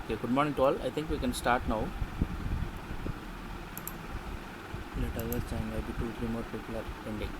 Okay, good morning to all. I think we can start now. Let others join. Maybe 2-3 more people are pending.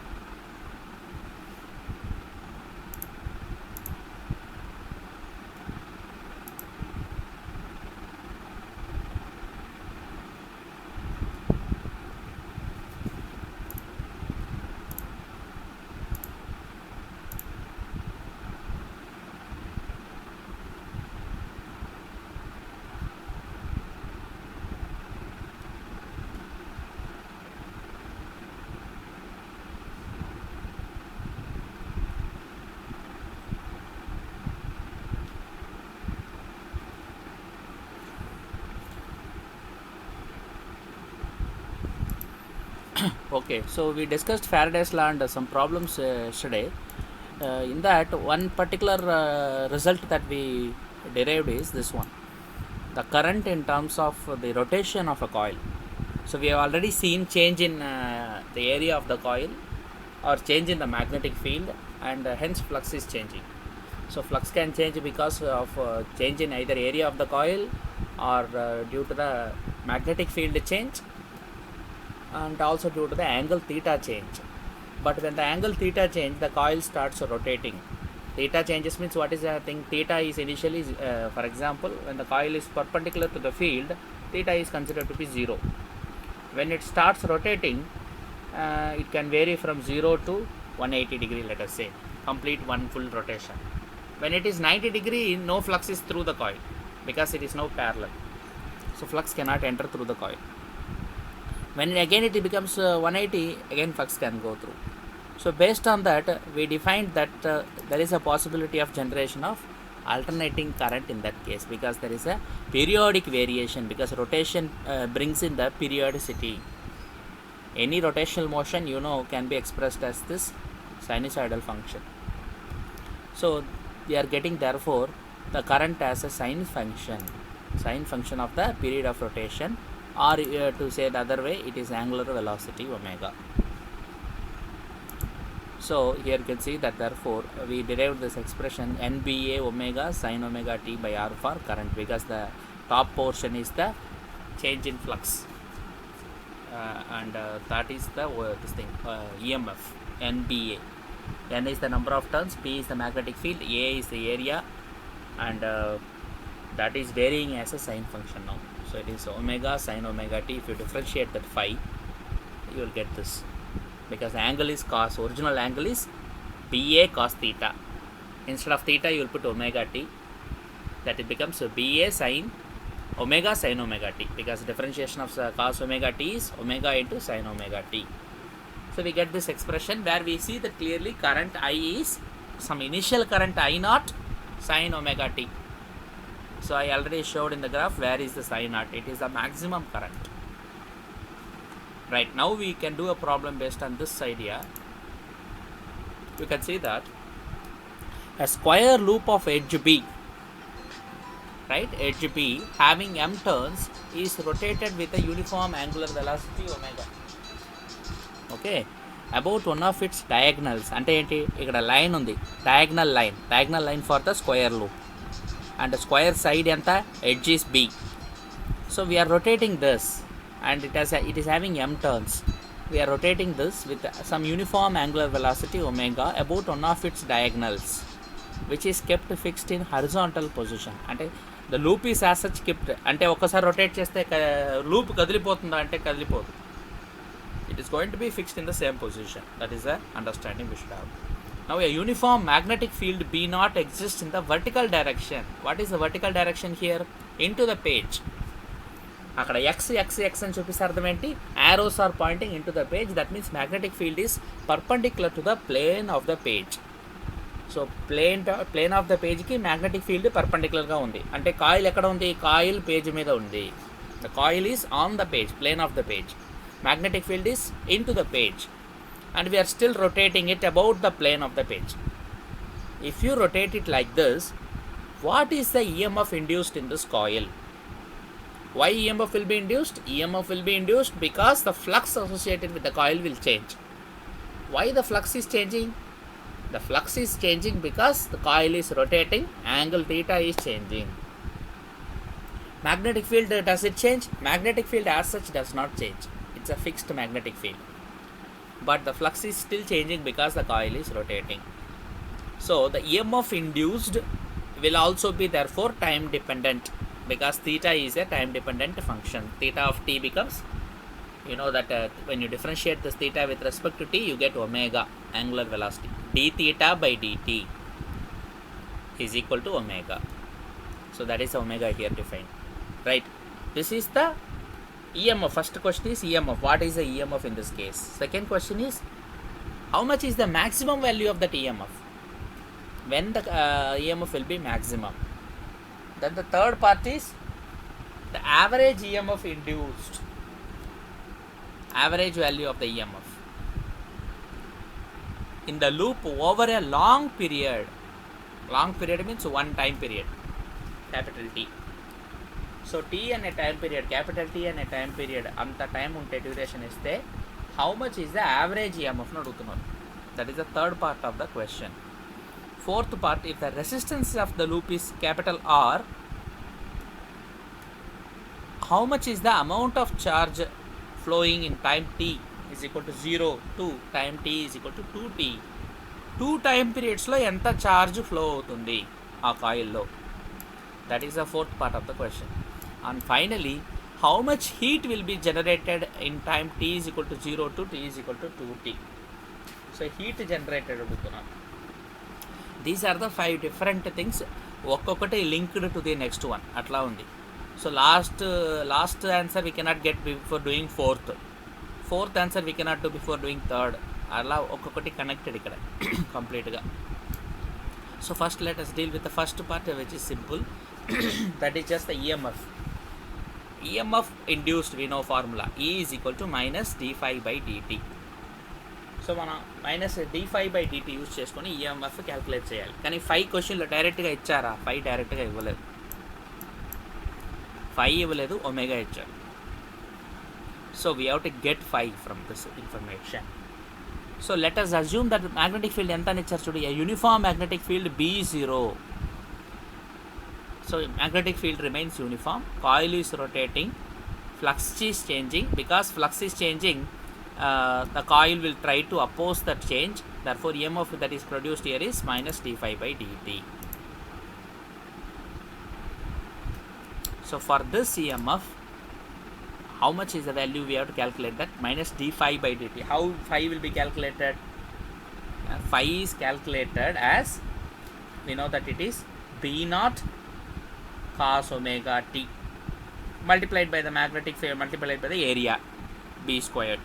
Okay, so we discussed Faraday's law and some problems yesterday. In that, one particular result that we derived is this one: the current in terms of the rotation of a coil. So we have already seen change in the area of the coil or change in the magnetic field, and hence flux is changing. So flux can change because of change in either area of the coil or due to the magnetic field change, and also due to the angle theta change. But when the angle theta change, the coil starts rotating. Theta changes means what is the thing? Theta is initially, for example, when the coil is perpendicular to the field, theta is considered to be 0. When it starts rotating, it can vary from 0 to 180 degree, let us say, complete one full rotation. When it is 90 degree, no flux is through the coil because it is now parallel. So flux cannot enter through the coil. When again it becomes 180, again flux can go through. So based on that, we defined that there is a possibility of generation of alternating current in that case, because there is a periodic variation, because rotation brings in the periodicity. Any rotational motion, can be expressed as this sinusoidal function. So we are getting therefore the current as a sine function of the period of rotation, or to say the other way, it is angular velocity omega. So here you can see that therefore we derived this expression NBA omega sine omega t by r for current, because the top portion is the change in flux, and that is the EMF NBA. N is the number of turns, P is the magnetic field, A is the area, and that is varying as a sine function now. So it is omega sine omega t. If you differentiate that phi, you will get this, because the angle is cos, original angle is BA cos theta. Instead of theta, you will put omega t, that it becomes BA sine omega sine omega t, because differentiation of cos omega t is omega into sine omega t. So we get this expression where we see that clearly current I is some initial current I naught sine omega t. So I already showed in the graph where is the sine naught. It is the maximum current. Right, now we can do a problem based on this idea. You can see that a square loop of edge B, right, edge B having m turns is rotated with a uniform angular velocity omega. Okay, about one of its diagonals, అంటే ఏంటి, ఇక్కడ line ఉంది, diagonal line for the square loop, and the square side ఎంత, edge is B. So we are rotating this, and it is having m turns. We are rotating this with some uniform angular velocity omega about one of its diagonals, which is kept fixed in horizontal position. అంటే the loop is as such kept, అంటే ఒక్కసారి rotate చేస్తే loop కదిలిపోతుందా అంటే కదిలిపోదు. It is going to be fixed in the same position. That is the understanding we should have. Now a uniform magnetic field B naught exists in the vertical direction. What is the vertical direction here? Into the page. అక్కడ x అని చూపిస్తే అర్థం ఏంటి, arrows are pointing into the page. That means magnetic field is perpendicular to the plane of the page. So plane of the పేజ్కి magnetic field పర్పెండిక్యులర్గా ఉంది. అంటే coil ఎక్కడ ఉంది, కాయిల్ పేజ్ మీద ఉంది. The coil is on the page, plane of the page. Magnetic field is into the page, and we are still rotating it about the plane of the page. If you rotate it like this, what is the EMF induced in this coil? Why EMF will be induced? EMF will be induced because the flux associated with the coil will change. Why the flux is changing? The flux is changing because the coil is rotating, angle theta is changing. Magnetic field, does it change? Magnetic field as such does not change. It's a fixed magnetic field. But the flux is still changing because the coil is rotating. So the EMF induced will also be therefore time dependent, because theta is a time dependent function. Theta of t becomes, you know that when you differentiate this theta with respect to t, you get omega, angular velocity. D theta by dt is equal to omega. So that is omega here defined, right? This is the EMF. First question is EMF. What is the EMF in this case? Second question is, how much is the maximum value of that EMF? When the EMF will be maximum. Then the third part is the average EMF induced, average value of the EMF in the loop over a long period. Long period means one time period, capital T. So T and a time period, capital T and a time period, anta time unte duration iste how much is the average EMF nu adugutunnaru. That is the third part of the question. Fourth part, if the resistance of the loop is capital R, how much is the amount of charge flowing in time t is equal to 0 to time t is equal to 2t. 2 time periods lo enta charge flow avutundi aa coil lo. That is the fourth part of the question. And finally, how much heat will be generated in time t is equal to 0 to t is equal to 2t. So heat generated adugutunnaru. These are the 5 different things, ఒక్కొక్కటి linked to the next one అట్లా ఉంది. So last answer we cannot get before doing fourth answer we cannot do before doing third. అలా ఒక్కొక్కటి connected ఇక్కడ కంప్లీట్గా. So first let us deal with the first part, which is simple. That is just the EMF. EMF induced, we know formula, E is equal to minus d phi by dt. So మనం minus d5 by dt use చేసుకొని EMF calculate చేయాలి. కానీ 5 క్వశ్చన్లో డైరెక్ట్గా ఇచ్చారా? 5 డైరెక్ట్గా ఇవ్వలేదు. 5 ఇవ్వలేదు, ఒమేగా ఇచ్చారు. So we have to get 5 from this information. So let us assume that magnetic field ఎంత అని ఇచ్చారు చూడు, uniform magnetic field B0. So magnetic field remains uniform, coil is rotating, flux is changing. Because flux is changing, the coil will try to oppose that change. Therefore EMF that is produced here is minus d5 by dt. So for this EMF, how much is the value? We have to calculate that, minus d5 by dt. How phi will be calculated? Phi is calculated as, we know that it is B0 cos omega t multiplied by the magnetic field multiplied by the area, B squared.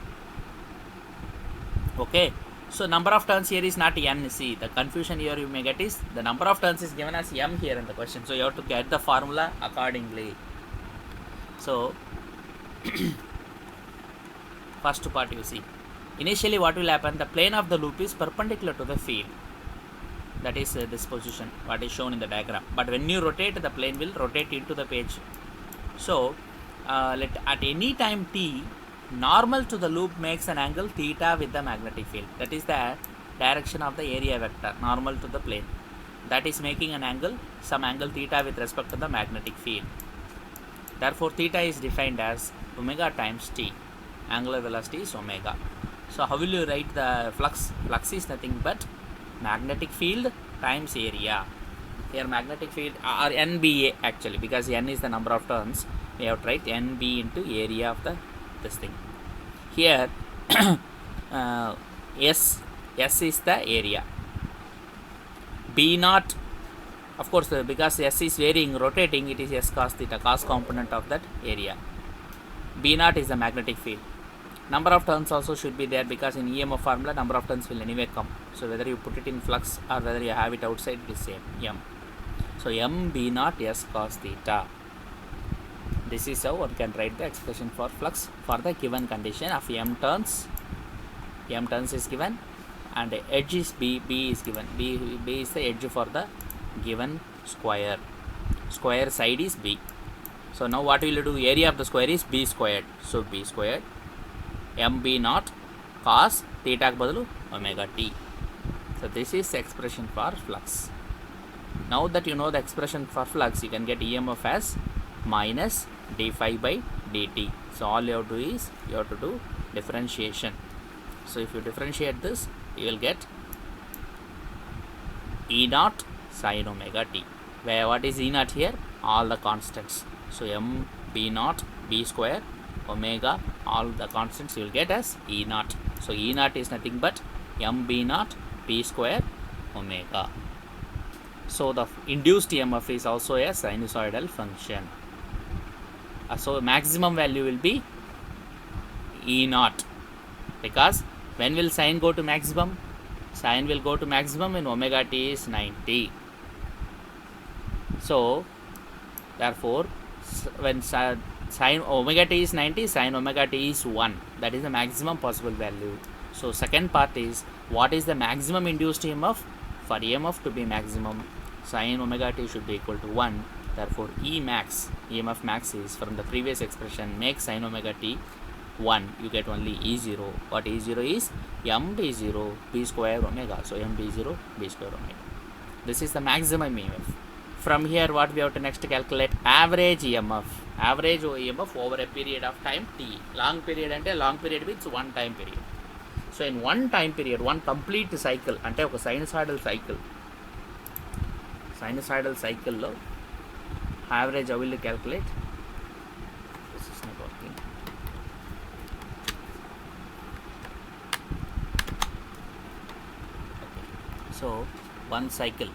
Okay, so number of turns here is not n. See, the confusion here you may get is the number of turns is given as m here in the question, so you have to get the formula accordingly. So first part you see, initially what will happen, the plane of the loop is perpendicular to the field, that is this position what is shown in the diagram. But when you rotate, the plane will rotate into the page. So let at any time t, normal to the loop makes an angle theta with the magnetic field. That is the direction of the area vector, normal to the plane. That is making an angle, some angle theta with respect to the magnetic field. Therefore theta is defined as omega times t. Angular velocity is omega. So how will you write the flux? Flux is nothing but magnetic field times area. Here magnetic field, or NBA actually, because n is the number of turns, we have to write NB into area of the this thing. Here S is the area. B0, of course, because S is varying, rotating, it is S cos theta, cos component of that area. B0 is the magnetic field. Number of turns also should be there, because in EMF formula number of turns will anyway come. So whether you put it in flux or whether you have it outside, it is same, M. So M B0 S cos theta. This is how one can write the expression for flux for the given condition of m turns. M turns is given and edge is B is given. B is the edge for the given square. Square side is B. So now what will you do? Area of the square is B squared. So B squared MB0 cos theta badalu omega t. So this is expression for flux. Now that you know the expression for flux, you can get EMF as minus d phi by dt. So all you have to do is you have to do differentiation. So if you differentiate this, you will get E naught sin omega t. Where what is E naught here? All the constants. So m b naught b square omega, all the constants you will get as E naught. So E naught is nothing but m b naught b square omega. So the induced EMF is also a sinusoidal function. So maximum value will be E naught, because when will sine go to maximum? Sine will go to maximum when omega t is 90. So therefore when sine omega t is 90, sine omega t is 1. That is the maximum possible value. So second part is, what is the maximum induced EMF? For EMF to be maximum, sine omega t should be equal to 1. Therefore E max, EMF max is, from the previous expression, make sine omega t 1, you get only E0. What E0 is? M B0 B square omega. So M B0 B square omega. This is the maximum EMF. From here what we have to next calculate? Average EMF. Average EMF over a period of time t. Long period ante long period means one time period. So in one time period, one complete cycle, ante oka sinusoidal cycle lo average how will you calculate? This is not working. Okay. So one cycle,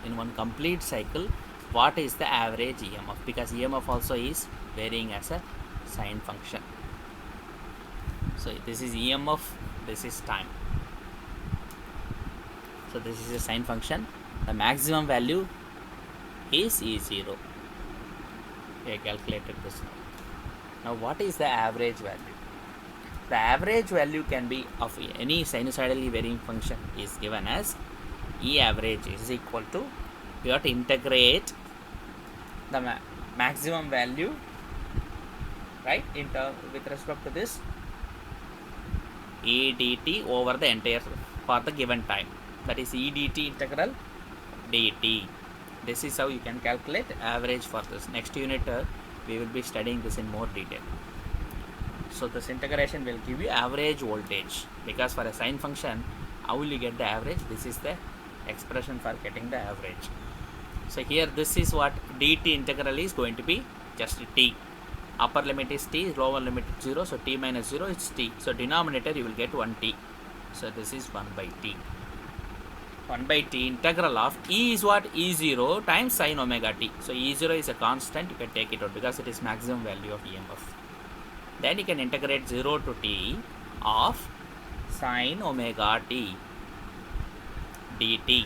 in one complete cycle, what is the average EMF? Because EMF also is varying as a sine function. So this is EMF, this is time. So this is a sine function. The maximum value is E0. We have calculated this now. Now what is the average value? The average value can be of any sinusoidally varying function is given as E average is equal to, you have to integrate the maximum value, right, with respect to this E dt over the entire for the given time. That is E dt integral dt. This is how you can calculate average for this. Next unit we will be studying this in more detail. So this integration will give you average voltage, because for a sine function, how will you get the average? This is the expression for getting the average. So here this is what dt integral is going to be, just t. Upper limit is t, lower limit is 0, so t minus 0 is t. So denominator you will get 1t. So this is 1 by t. 1 by t integral of E is what? E0 times sine omega t. So E0 is a constant, you can take it out because it is maximum value of EMF. Then you can integrate 0 to t of sine omega t dt.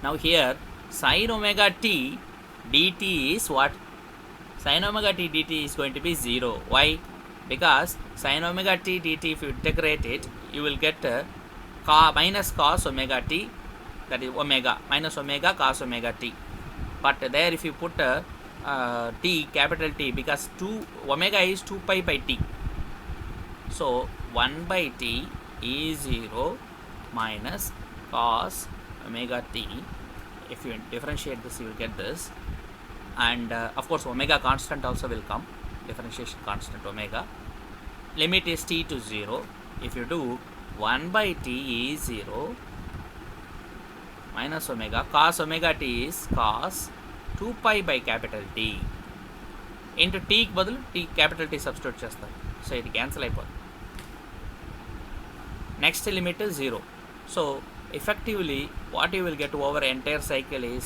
Now here sine omega t dt is what? Sine omega t dt is going to be 0. Why? Because sine omega t dt, if you integrate it, you will get minus cos omega t, that is omega, minus omega cos omega t. But there if you put t, capital T, because omega is 2 pi by t. So 1 by t is 0 minus cos omega t. If you differentiate this, you will get this. And of course omega constant also will come, differentiation constant omega. Limit is t to 0. If you do 1 by t is 0 minus omega, cos omega t is cos 2 pi by capital T into t బదులు t capital T substitute చేస్తారు. So ఇది cancel అయిపోతుంది. Next limit 0. So effectively what you will get over entire cycle is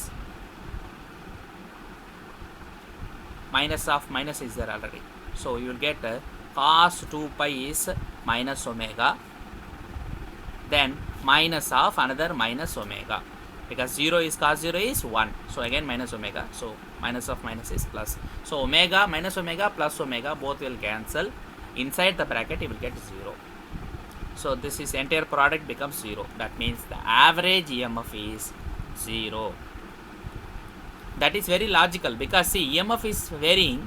minus of minus is there already. So you will get cos 2 pi is minus omega, then minus of another minus omega, because 0 is cos 0 is 1. So again minus omega. So minus of minus is plus. So omega minus omega plus omega both will cancel. Inside the bracket you will get 0. So this is entire product becomes 0. That means the average EMF is 0. That is very logical, because see, EMF is varying.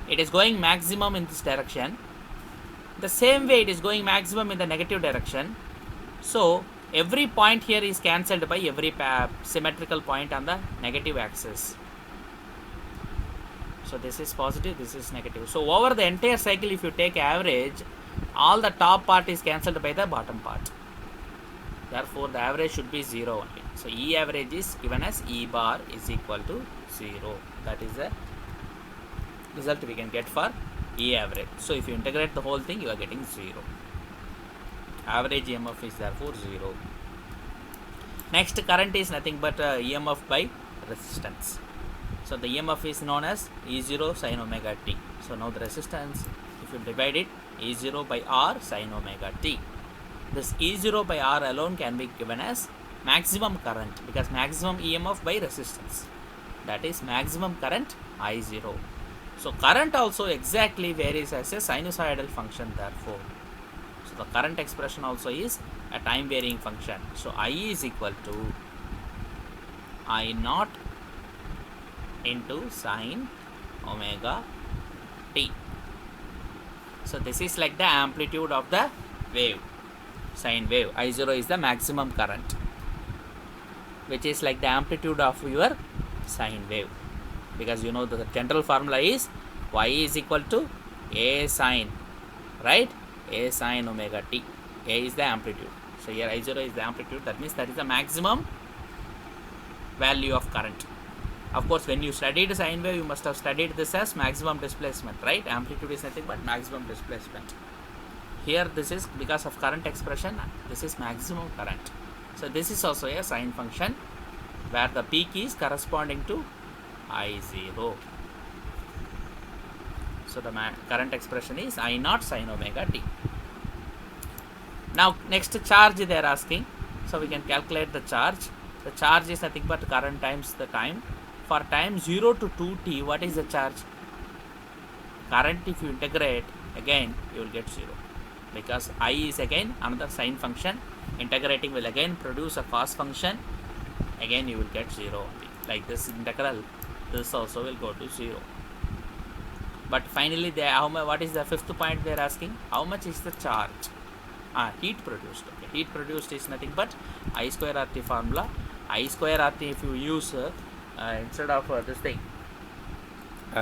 It is going maximum in this direction. The same way it is going maximum in the negative direction. So every point here is cancelled by every symmetrical point on the negative axis. So this is positive, this is negative. So over the entire cycle, if you take average, all the top part is cancelled by the bottom part. Therefore, the average should be 0 only. So E average is given as E bar is equal to 0. That is the result we can get for E average. So if you integrate the whole thing, you are getting 0. Average EMF is therefore 0. Next, current is nothing but EMF by resistance. So the EMF is known as E0 sin omega t. So now the resistance, if you divide it, E0 by R sin omega t. This E0 by R alone can be given as maximum current, because maximum EMF by resistance, that is maximum current I0. So current also exactly varies as a sinusoidal function, therefore. So the current expression also is a time varying function. So I is equal to I naught into sin omega t. So this is like the amplitude of the wave, sine wave. I0 is the maximum current, which is like the amplitude of your sine wave, because you know the general formula is y is equal to a sine, right? A sine omega t. A is the amplitude. So here I0 is the amplitude. That means that is the maximum value of current. Of course, when you studied sine wave, you must have studied this as maximum displacement, right? Amplitude is nothing but maximum displacement. Here this is because of current expression, this is maximum current. So this is also a sine function where the peak is corresponding to I0. So the current expression is I naught sin omega t. Now next charge they are asking. So we can calculate the charge. The charge is nothing but current times the time. For time 0 to 2t, what is the charge? Current, if you integrate, again you will get 0. Because I is again another sine function. Integrating will again produce a cos function. Again you will get 0 only. Like this integral, this also will go to 0. But finally, what is the fifth point they are asking? How much is the charge? Heat produced. Okay. Heat produced is nothing but I square RT formula. I square RT, if you use instead of this thing,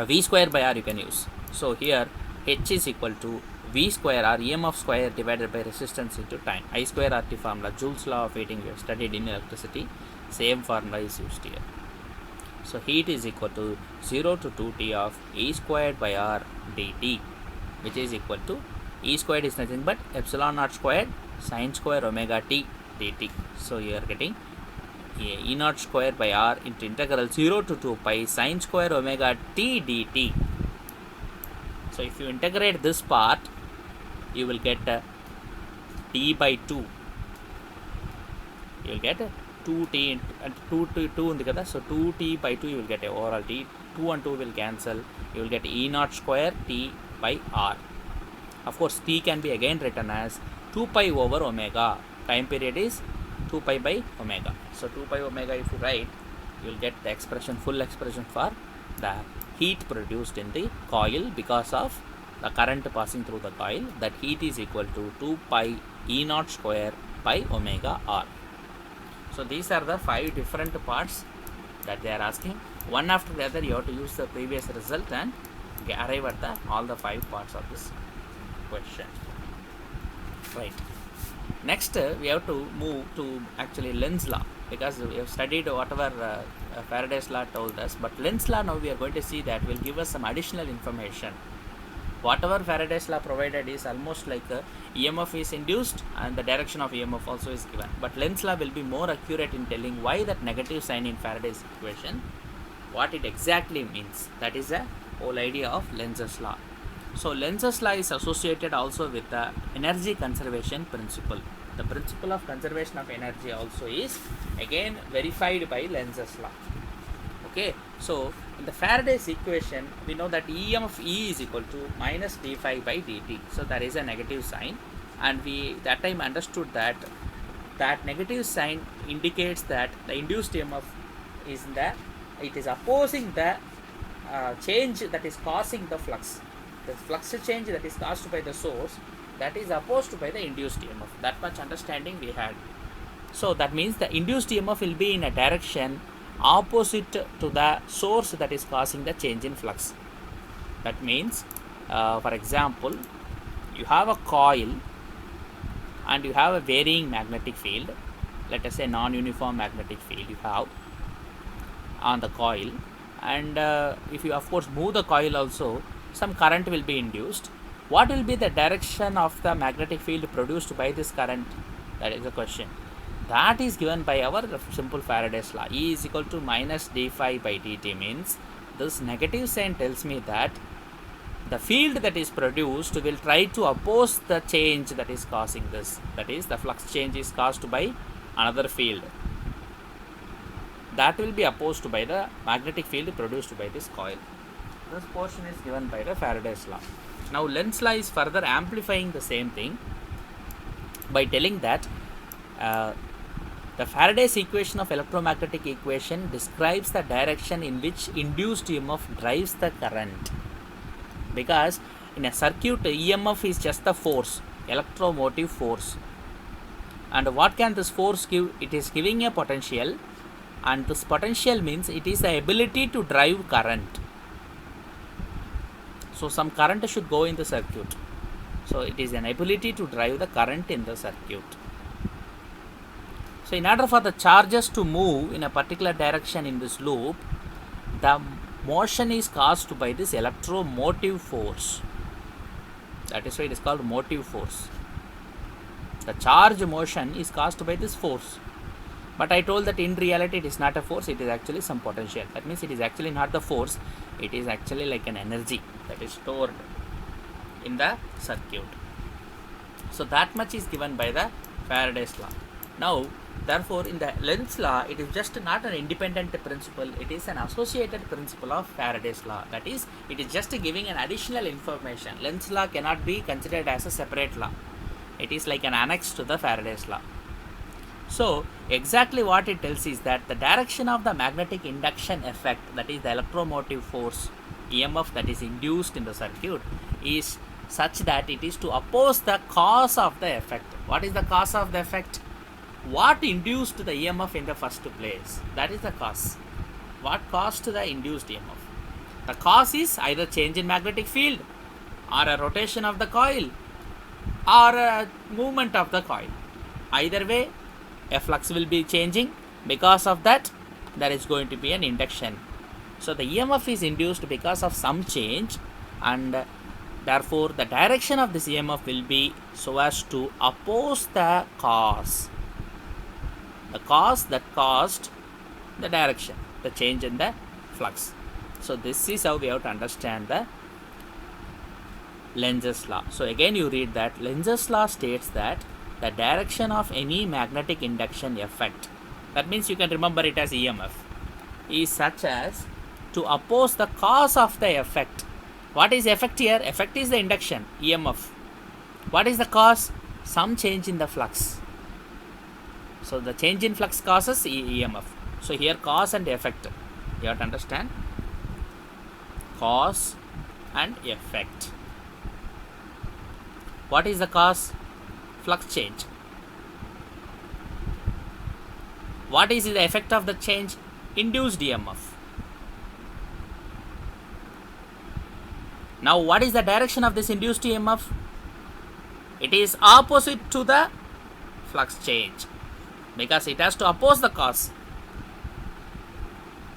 V square by R you can use. So here H is equal to V square or EMF square divided by resistance into time. I square RT formula, Joule's law of heating, we have studied in electricity. Same formula is used here. So heat is equal to 0 to 2t of E squared by R dt, which is equal to E squared is nothing but epsilon naught squared sin square omega t dt. So you are getting E naught squared by R into integral 0 to 2 pi sin square omega t dt. So if you integrate this part, you will get t by 2. You will get 2t and 2 to 2 in the so 2t by 2 you will get a overall t. 2 and 2 will cancel. You will get E naught square t by R. Of course, t can be again written as 2 pi over omega. Time period is 2 pi by omega. So 2 pi omega, if you write, you will get the expression, full expression for the heat produced in the coil because of the current passing through the coil. That heat is equal to 2 pi E naught square by omega R. So these are the 5 different parts that they are asking. One after the other, you have to use the previous result and arrive at all the 5 parts of this question. Right. Next, we have to move to actually Lenz's law, because we have studied whatever Faraday's law told us. But Lenz's law, now we are going to see that will give us some additional information. Whatever Faraday's law provided is almost like EMF is induced and the direction of EMF also is given. But Lenz's law will be more accurate in telling why that negative sign in Faraday's equation, what it exactly means. That is the whole idea of Lenz's law. So Lenz's law is associated also with the energy conservation principle. The principle of conservation of energy also is again verified by Lenz's law. Okay, so in the Faraday's equation, we know that EMF E is equal to minus d phi by dt. So there is a negative sign, and we that time understood that that negative sign indicates that the induced EMF is it is opposing the change that is causing the flux. The flux change that is caused by the source, that is opposed by the induced EMF. That much understanding we had. So that means the induced EMF will be in a direction opposite to the source that is causing the change in flux. That means, for example, you have a coil and you have a varying magnetic field. Let us say non-uniform magnetic field you have on the coil, and if you of course move the coil also, some current will be induced. What will be the direction of the magnetic field produced by this current? That is the question. That is given by our simple Faraday's law. E is equal to minus d phi by dt means this negative sign tells me that the field that is produced will try to oppose the change that is causing this. That is, the flux change is caused by another field. That will be opposed by the magnetic field produced by this coil. This portion is given by the Faraday's law. Now Lenz's law is further amplifying the same thing by telling that the Faraday's equation of electromagnetic equation describes the direction in which induced EMF drives the current. Because in a circuit, EMF is just the force, electromotive force. And what can this force give? It is giving a potential, and this potential means it is the ability to drive current. So some current should go in the circuit. So it is an ability to drive the current in the circuit. So in order for the charges to move in a particular direction in this loop, the motion is caused by this electromotive force. That is why it is called motive force. The charge motion is caused by this force. But I told that in reality it is not a force, it is actually some potential. That means it is actually not the force, it is actually like an energy that is stored in the circuit. So that much is given by the Faraday's law. Now, therefore, in the Lenz's law, it is just not an independent principle, it is an associated principle of Faraday's law. That is, it is just giving an additional information. Lenz's law cannot be considered as a separate law. It is like an annex to the Faraday's law. So, exactly what it tells is that the direction of the magnetic induction effect, that is the electromotive force, EMF that is induced in the circuit, is such that it is to oppose the cause of the effect. What is the cause of the effect? What induced the EMF in the first place? That is the cause. What caused the induced EMF? The cause is either change in magnetic field, or a rotation of the coil, or a movement of the coil. Either way, a flux will be changing. Because of that, there is going to be an induction. So the EMF is induced because of some change, and therefore the direction of this EMF will be so as to oppose the cause. The cause that caused the direction, the change in the flux. So this is how we have to understand the Lenz's law. So again you read that Lenz's law states that the direction of any magnetic induction effect, that means you can remember it as EMF, is such as to oppose the cause of the effect. What is effect here? Effect is the induction, EMF. What is the cause? Some change in the flux. So the change in flux causes EMF. So here cause and effect, you have to understand. Cause and effect. What is the cause? Flux change. What is the effect of the change? Induced EMF. Now what is the direction of this induced EMF? It is opposite to the flux change, because it has to oppose the cause.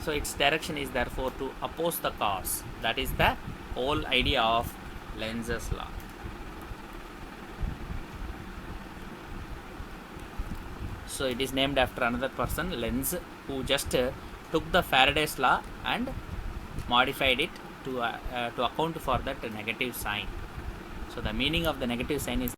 So its direction is therefore to oppose the cause. That is the whole idea of Lenz's law. So it is named after another person, Lenz, who just took the Faraday's law and modified it to account for that negative sign. So the meaning of the negative sign is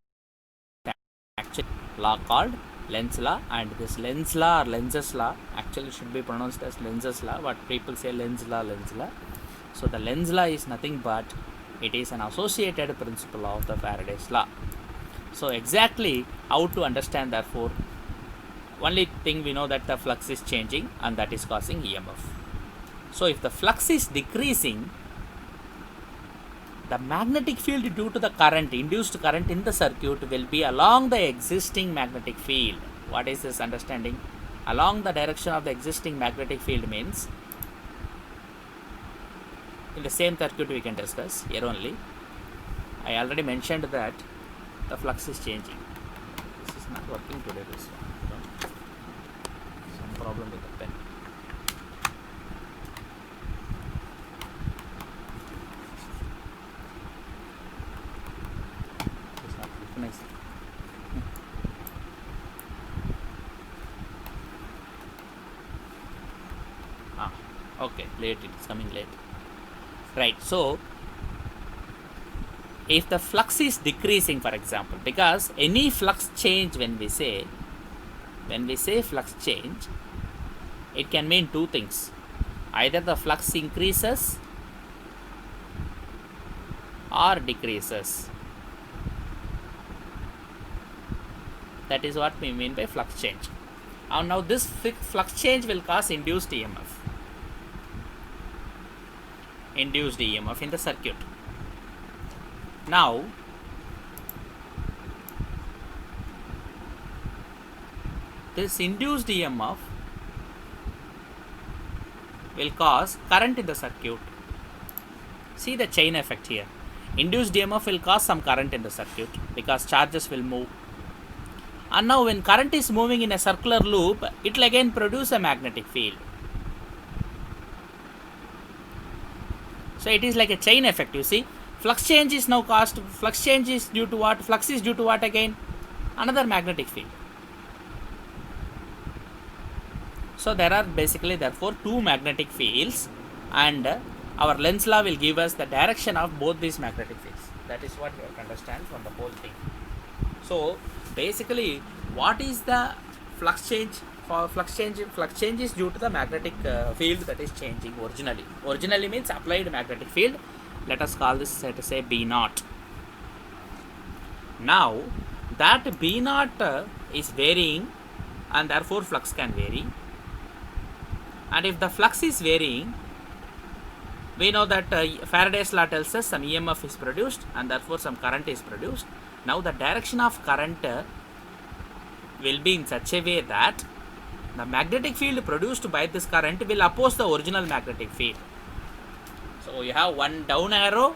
actually law called Lenz's law, and this Lenz's law or Lenz's law actually should be pronounced as Lenz's law, but people say Lenz's law, Lenz's law. So the Lenz's law is nothing but it is an associated principle of the Faraday's law. So exactly how to understand, therefore, only thing we know that the flux is changing and that is causing EMF. So if the flux is decreasing, the magnetic field due to the current, induced current in the circuit, will be along the existing magnetic field. What is this understanding? Along the direction of the existing magnetic field means in the same circuit we can discuss here only. I already mentioned that the flux is changing. This is not working today, this one. Some problem with the pen. It's not recognizing. Okay, late, it is coming late. Right, so if the flux is decreasing, for example, because any flux change, when we say flux change, it can mean two things. Either the flux increases or decreases. That is what we mean by flux change. Now this flux change will cause induced EMF in the circuit. Now this induced EMF will cause current in the circuit. See the chain effect here. Induced EMF will cause some current in the circuit because charges will move. And now when current is moving in a circular loop, it will again produce a magnetic field. So it is like a chain effect, you see. Flux change is now caused. Flux change is due to what? Flux is due to what again? Another magnetic field. So there are basically therefore two magnetic fields, and our Lenz law will give us the direction of both these magnetic fields. That is what you have to understand from the whole thing. So basically, what is the flux change? For flux change is due to the magnetic field that is changing originally. Originally means applied magnetic field. Let us call this, let us say, B naught. Now that B naught is varying, and therefore flux can vary. And if the flux is varying, we know that Faraday's law tells us some EMF is produced, and therefore some current is produced. Now the direction of current will be in such a way that the magnetic field produced by this current will oppose the original magnetic field. So you have one down arrow,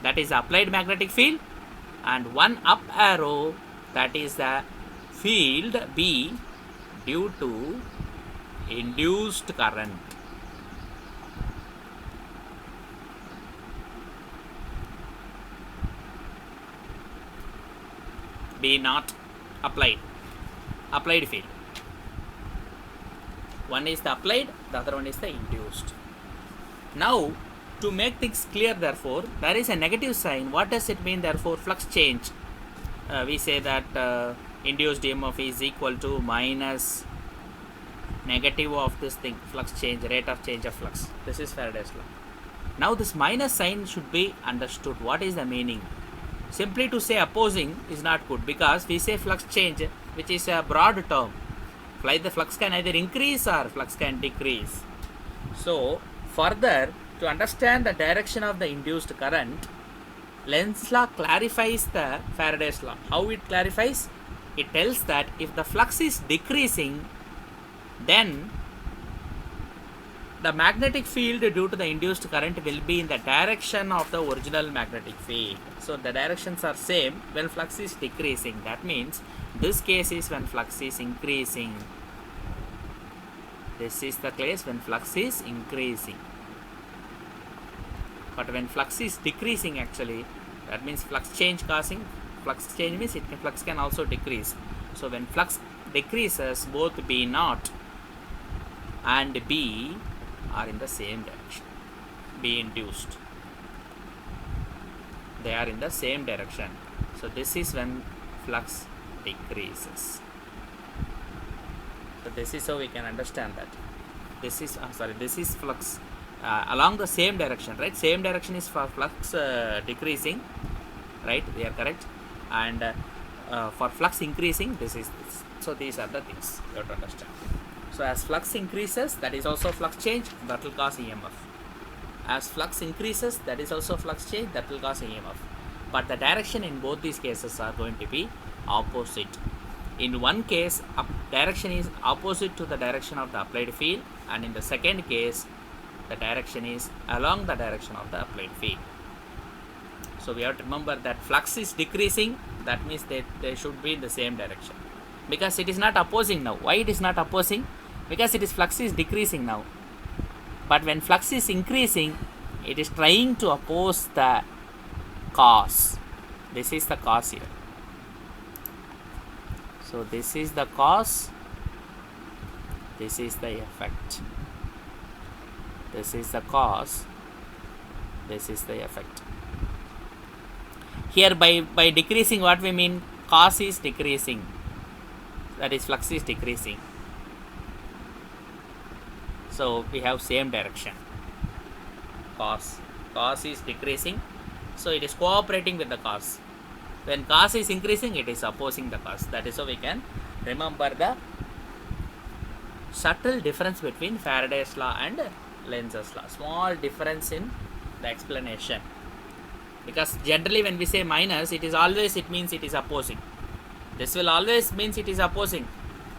that is applied magnetic field, and one up arrow, that is the field B due to induced current. B naught applied field. One is the applied, the other one is the induced. Now to make things clear, therefore there is a negative sign. What does it mean? Therefore flux change, we say that induced EMF is equal to minus negative of this thing, flux change, rate of change of flux. This is Faraday's law. Now this minus sign should be understood. What is the meaning? Simply to say opposing is not good, because we say flux change, which is a broad term. The flux can either increase or flux can decrease. So further, to understand the direction of the induced current, Lenz law clarifies the Faraday's law. How it clarifies? It tells that if the flux is decreasing, then the magnetic field due to the induced current will be in the direction of the original magnetic field. So the directions are same when flux is decreasing. That means this case is when flux is increasing. This is the case when flux is increasing. But when flux is decreasing, actually, that means flux change means flux can also decrease. So when flux decreases, both B naught and B are in the same direction. B induced, they are in the same direction. So this is when flux decreases. So this is how we can understand that. This is flux along the same direction, right? Same direction is for flux decreasing, right? We are correct. And for flux increasing, this is this. So these are the things you have to understand. So as flux increases, that is also flux change, that will cause EMF. As flux increases, that is also flux change, that will cause EMF. But the direction in both these cases are going to be opposite. In one case, direction is opposite to the direction of the applied field, and in the second case, the direction is along the direction of the applied field. So we have to remember that flux is decreasing, that means that they should be in the same direction, because it is not opposing now. Why it is not opposing? Because it is flux is decreasing now, but when flux is increasing, it is trying to oppose the cause. This is the cause here. So this is the cause, this is the effect. This is the cause, this is the effect. Here by decreasing, what we mean? Cause is decreasing, that is flux is decreasing. So we have same direction. Cause is decreasing, so it is cooperating with the cause. When cause is increasing, it is opposing the cause. That is how we can remember the subtle difference between Faraday's law and Lenz's law. Small difference in the explanation, because generally when we say minus, it means it is opposing. This will always means it is opposing,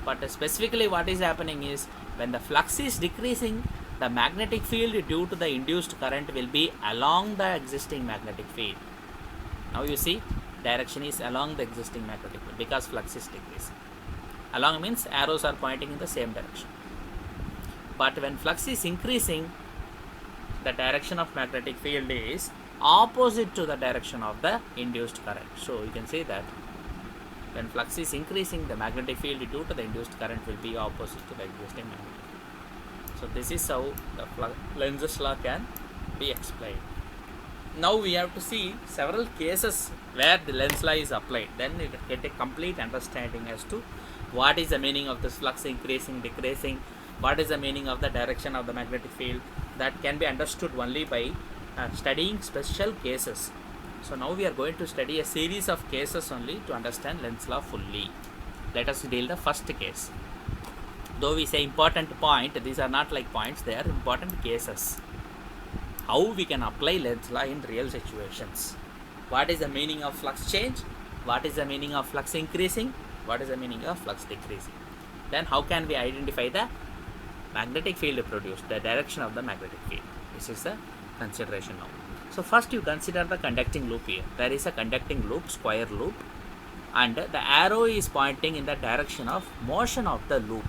but specifically what is happening is, when the flux is decreasing, the magnetic field due to the induced current will be along the existing magnetic field. Now you see, direction is along the existing magnetic field because flux is decreasing. Along means arrows are pointing in the same direction. But when flux is increasing, the direction of magnetic field is opposite to the direction of the induced current. So you can say that when flux is increasing, the magnetic field due to the induced current will be opposite to the existing magnetic field. So this is how the Lenz's law can be explained. Now we have to see several cases where the Lenz law is applied. Then you get a complete understanding as to what is the meaning of this flux increasing, decreasing, what is the meaning of the direction of the magnetic field. That can be understood only by studying special cases. So now we are going to study a series of cases only to understand Lenz law fully. Let us deal the first case. Though we say important point, these are not like points, they are important cases. How we can apply Lenz law in real situations. What is the meaning of flux change? What is the meaning of flux increasing? What is the meaning of flux decreasing? Then how can we identify the magnetic field produced, the direction of the magnetic field? This is the consideration now. So first you consider the conducting loop here. There is a conducting loop, square loop, and the arrow is pointing in the direction of motion of the loop.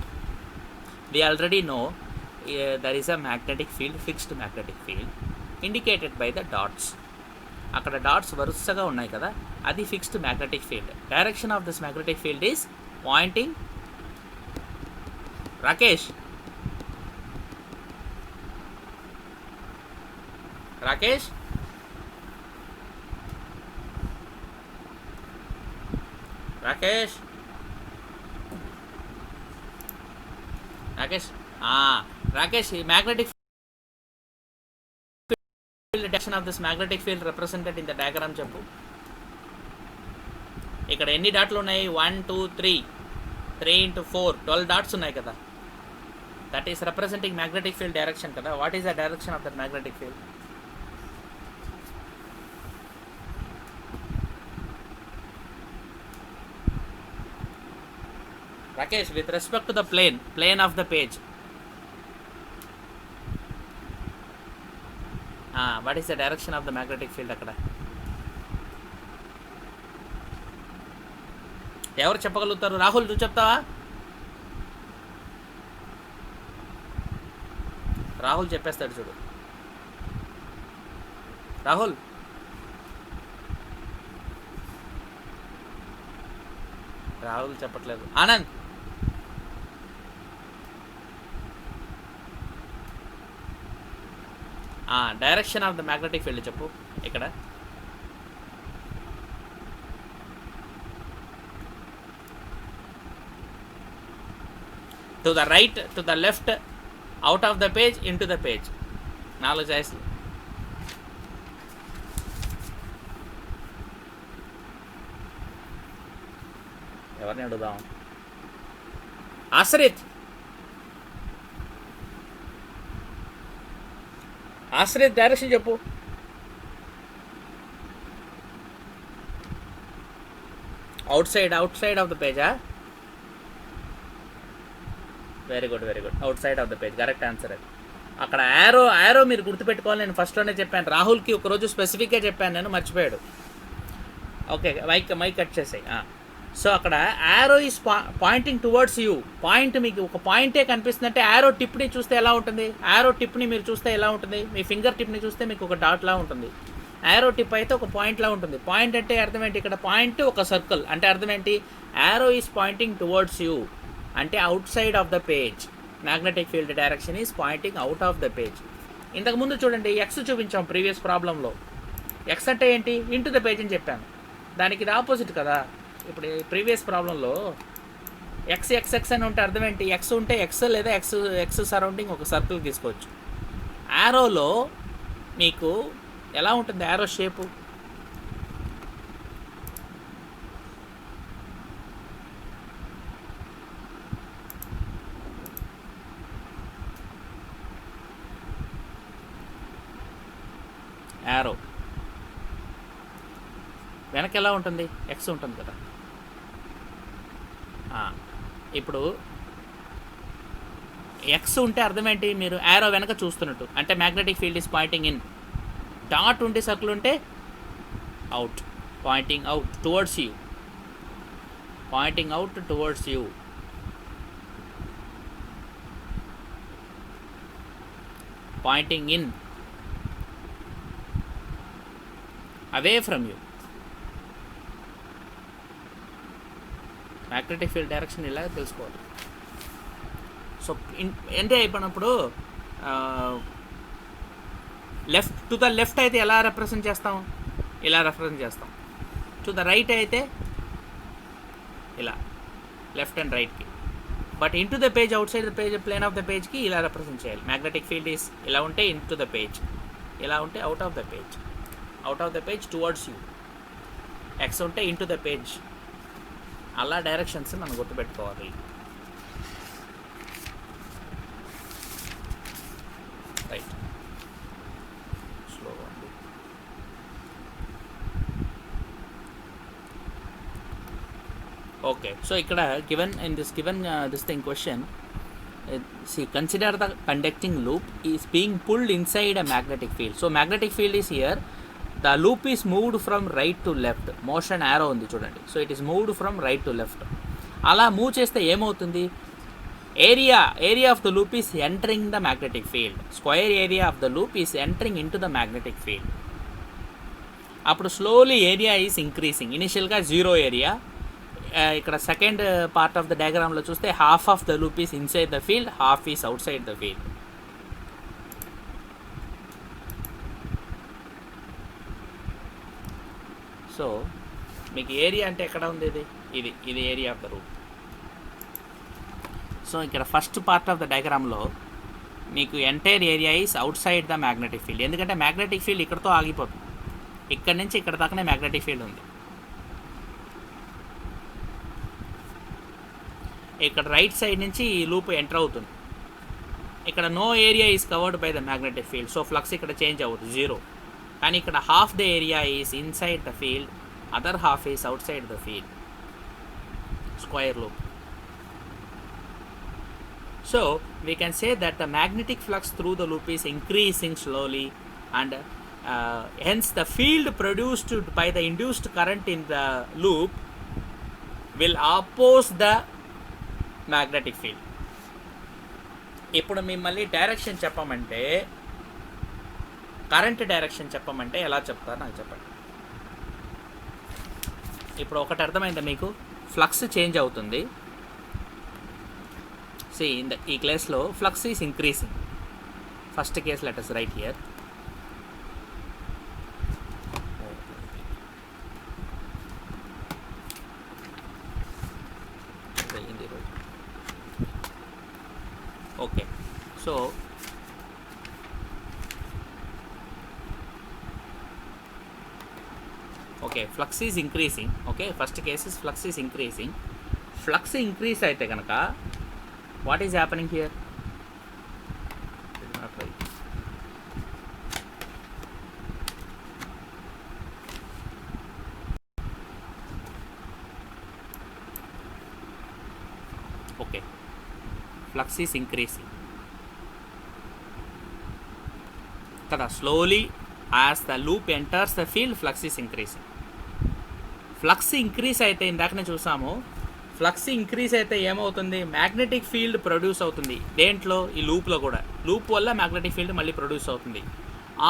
We already know there is a magnetic field, fixed magnetic field, indicated by the dots. అక్కడ dots వరుసగా ఉన్నాయి కదా, అది fixed magnetic field. Direction of this magnetic field is Poynting. Rakesh Rakesh Rakesh Rakesh Rakesh ఈ magnetic direction of this magnetic field represented in the diagram చెప్పు. ఇక్కడ ఎన్ని డాట్లు ఉన్నాయి? 1 2 3 3 into 4 12 డాట్స్ ఉన్నాయి కదా. That is representing magnetic field direction కదా. What is the direction of that magnetic field? Rakesh, with respect to the plane of the page, what is the direction of the magnetic field అక్కడ? ఎవరు చెప్పగలుగుతారు? రాహుల్, నువ్వు చెప్తావా? రాహుల్ చెప్పేస్తాడు చూడు. రాహుల్, రాహుల్ చెప్పట్లేదు. Anand, direction of the magnetic field చెప్పు. ఇక్కడ to the right, to the left, out of the page, into the page. 4 చాయిస్లు. ఎవరిని అడుగుదాం? ఆశ్రిత్, ఆశ్రిత్ డైరెక్షన్ చెప్పు. అవుట్ సైడ్ ఆఫ్ ద పేజా? Very good, outside of the page, correct answer అది. అక్కడ arrow మీరు గుర్తుపెట్టుకోవాలి. నేను ఫస్ట్లోనే చెప్పాను, రాహుల్కి ఒకరోజు స్పెసిఫిక్గా చెప్పాను, నేను మర్చిపోయాడు. ఓకే, మైక్ కట్ చేసాయి. సో అక్కడ arrow is pointing towards you. Point మీకు ఒక పాయింటే కనిపిస్తుందంటే యారో టిప్ని చూస్తే ఎలా ఉంటుంది? యారో టిప్ని మీరు చూస్తే ఎలా ఉంటుంది? మీ ఫింగర్ టిప్ని చూస్తే మీకు ఒక డాట్లా ఉంటుంది. యారో టిప్ అయితే ఒక పాయింట్లా ఉంటుంది. పాయింట్ అంటే అర్థం ఏంటి? ఇక్కడ పాయింట్ ఒక సర్కిల్ అంటే అర్థం ఏంటి? Arrow is pointing towards you అంటే outside of the page. Magnetic field direction is pointing out of the page. ఇంతకుముందు చూడండి, ఎక్స్ చూపించాం ప్రీవియస్ ప్రాబ్లంలో. ఎక్స్ అంటే ఏంటి? ఇంటూ ద పేజ్ అని చెప్పాను. దానికి ఇది ఆపోజిట్ కదా. ఇప్పుడు ప్రీవియస్ ప్రాబ్లంలో ఎక్స్ అని ఉంటే అర్థం ఏంటి? ఎక్స్ ఉంటే ఎక్స్ లేదా ఎక్స్ సరౌండింగ్ ఒక సర్కిల్ తీసుకోవచ్చు. యారోలో మీకు ఎలా ఉంటుంది యారో షేపు? యారో వెనక ఎలా ఉంటుంది? ఎక్స్ ఉంటుంది కదా. ఇప్పుడు ఎక్స్ ఉంటే అర్థం ఏంటి? మీరు యారో వెనక చూస్తున్నట్టు అంటే magnetic field is pointing in. Dot ఉంటే సర్కిల్ ఉంటే out, pointing out towards you, pointing out towards you. Pointing in, away from you. Magnetic field direction ఇలా తెలుసుకోవాలి. సో అంటే ఇప్పుడు లెఫ్ట్ టు ద లెఫ్ట్ అయితే ఎలా రిప్రజెంట్ చేస్తాం? ఇలా రిప్రజెంట్ చేస్తాం. టు ద రైట్ అయితే ఇలా, లెఫ్ట్ అండ్ రైట్కి. But into the page, outside the page, plane of the పేజ్కి ఇలా రిప్రజెంట్ చేయాలి. మ్యాగ్నెటిక్ ఫీల్డ్ ఈస్ ఇలా ఉంటే ఇన్ టు ద పేజ్, ఇలా ఉంటే out of the page. Out of the page towards you. X ఉంటే in to the page. అలా directions మనం గుర్తుపెట్టుకోవాలి. రైట్, స్లో అండి. ఓకే, సో ఇక్కడ given in this this thing question, see, consider the conducting loop is being pulled inside a magnetic field. So magnetic field is here, the loop is moved from right to left. Motion arrow ఉంది చూడండి. So it is moved from right to left. అలా move చేస్తే ఏమవుతుంది? Area of the loop is entering the magnetic field. Square area of the loop is entering in to the magnetic field. అప్పుడు slowly area is increasing. ఇనిషియల్గా zero area. ఇక్కడ second part of the డయాగ్రామ్లో చూస్తే half of the loop is inside the field, half is out side the field. So మీకు area అంటే ఎక్కడ ఉంది? ఇది area of the loop. So ఇక్కడ first part of the డయాగ్రామ్లో మీకు entire area is out side the magnetic field. ఎందుకంటే magnetic field ఇక్కడతో ఆగిపోతుంది. ఇక్కడ నుంచి ఇక్కడ దాకానే మ్యాగ్నెటిక్ ఫీల్డ్ ఉంది. ఇక్కడ రైట్ సైడ్ నుంచి ఈ లూప్ ఎంటర్ అవుతుంది. ఇక్కడ no area is covered by the magnetic field. So flux ఇక్కడ చేంజ్ అవ్వదు, జీరో. కానీ ఇక్కడ half the area is inside the field, other half is outside the field. Square loop. So we can say that the magnetic flux through the loop is increasing slowly, and hence the field produced by the induced current in the loop will oppose the magnetic field. ఇప్పుడు మిమ్మల్ని direction చెప్పమంటే, current direction చెప్పమంటే ఎలా చెప్తారు నాకు చెప్పండి. ఇప్పుడు ఒకటి అర్థమైందా మీకు? ఫ్లక్స్ చేంజ్ అవుతుంది. See, in the case lo flux is increasing. First case, let us write here. Okay, so okay, flux is increasing. Okay, first case is flux is increasing. Flux increase aithe ganaka what is happening here? It is not right. Okay, flux is increasing. కదా. Slowly as the loop enters the field flux is increasing. Flux increase అయితే ఇందాకనే చూసాము, flux increase అయితే ఏమవుతుంది, magnetic field produce అవుతుంది. దేంట్లో, ఈ లూప్లో కూడా. లూప్ వల్ల మ్యాగ్నెటిక్ ఫీల్డ్ మళ్ళీ ప్రొడ్యూస్ అవుతుంది.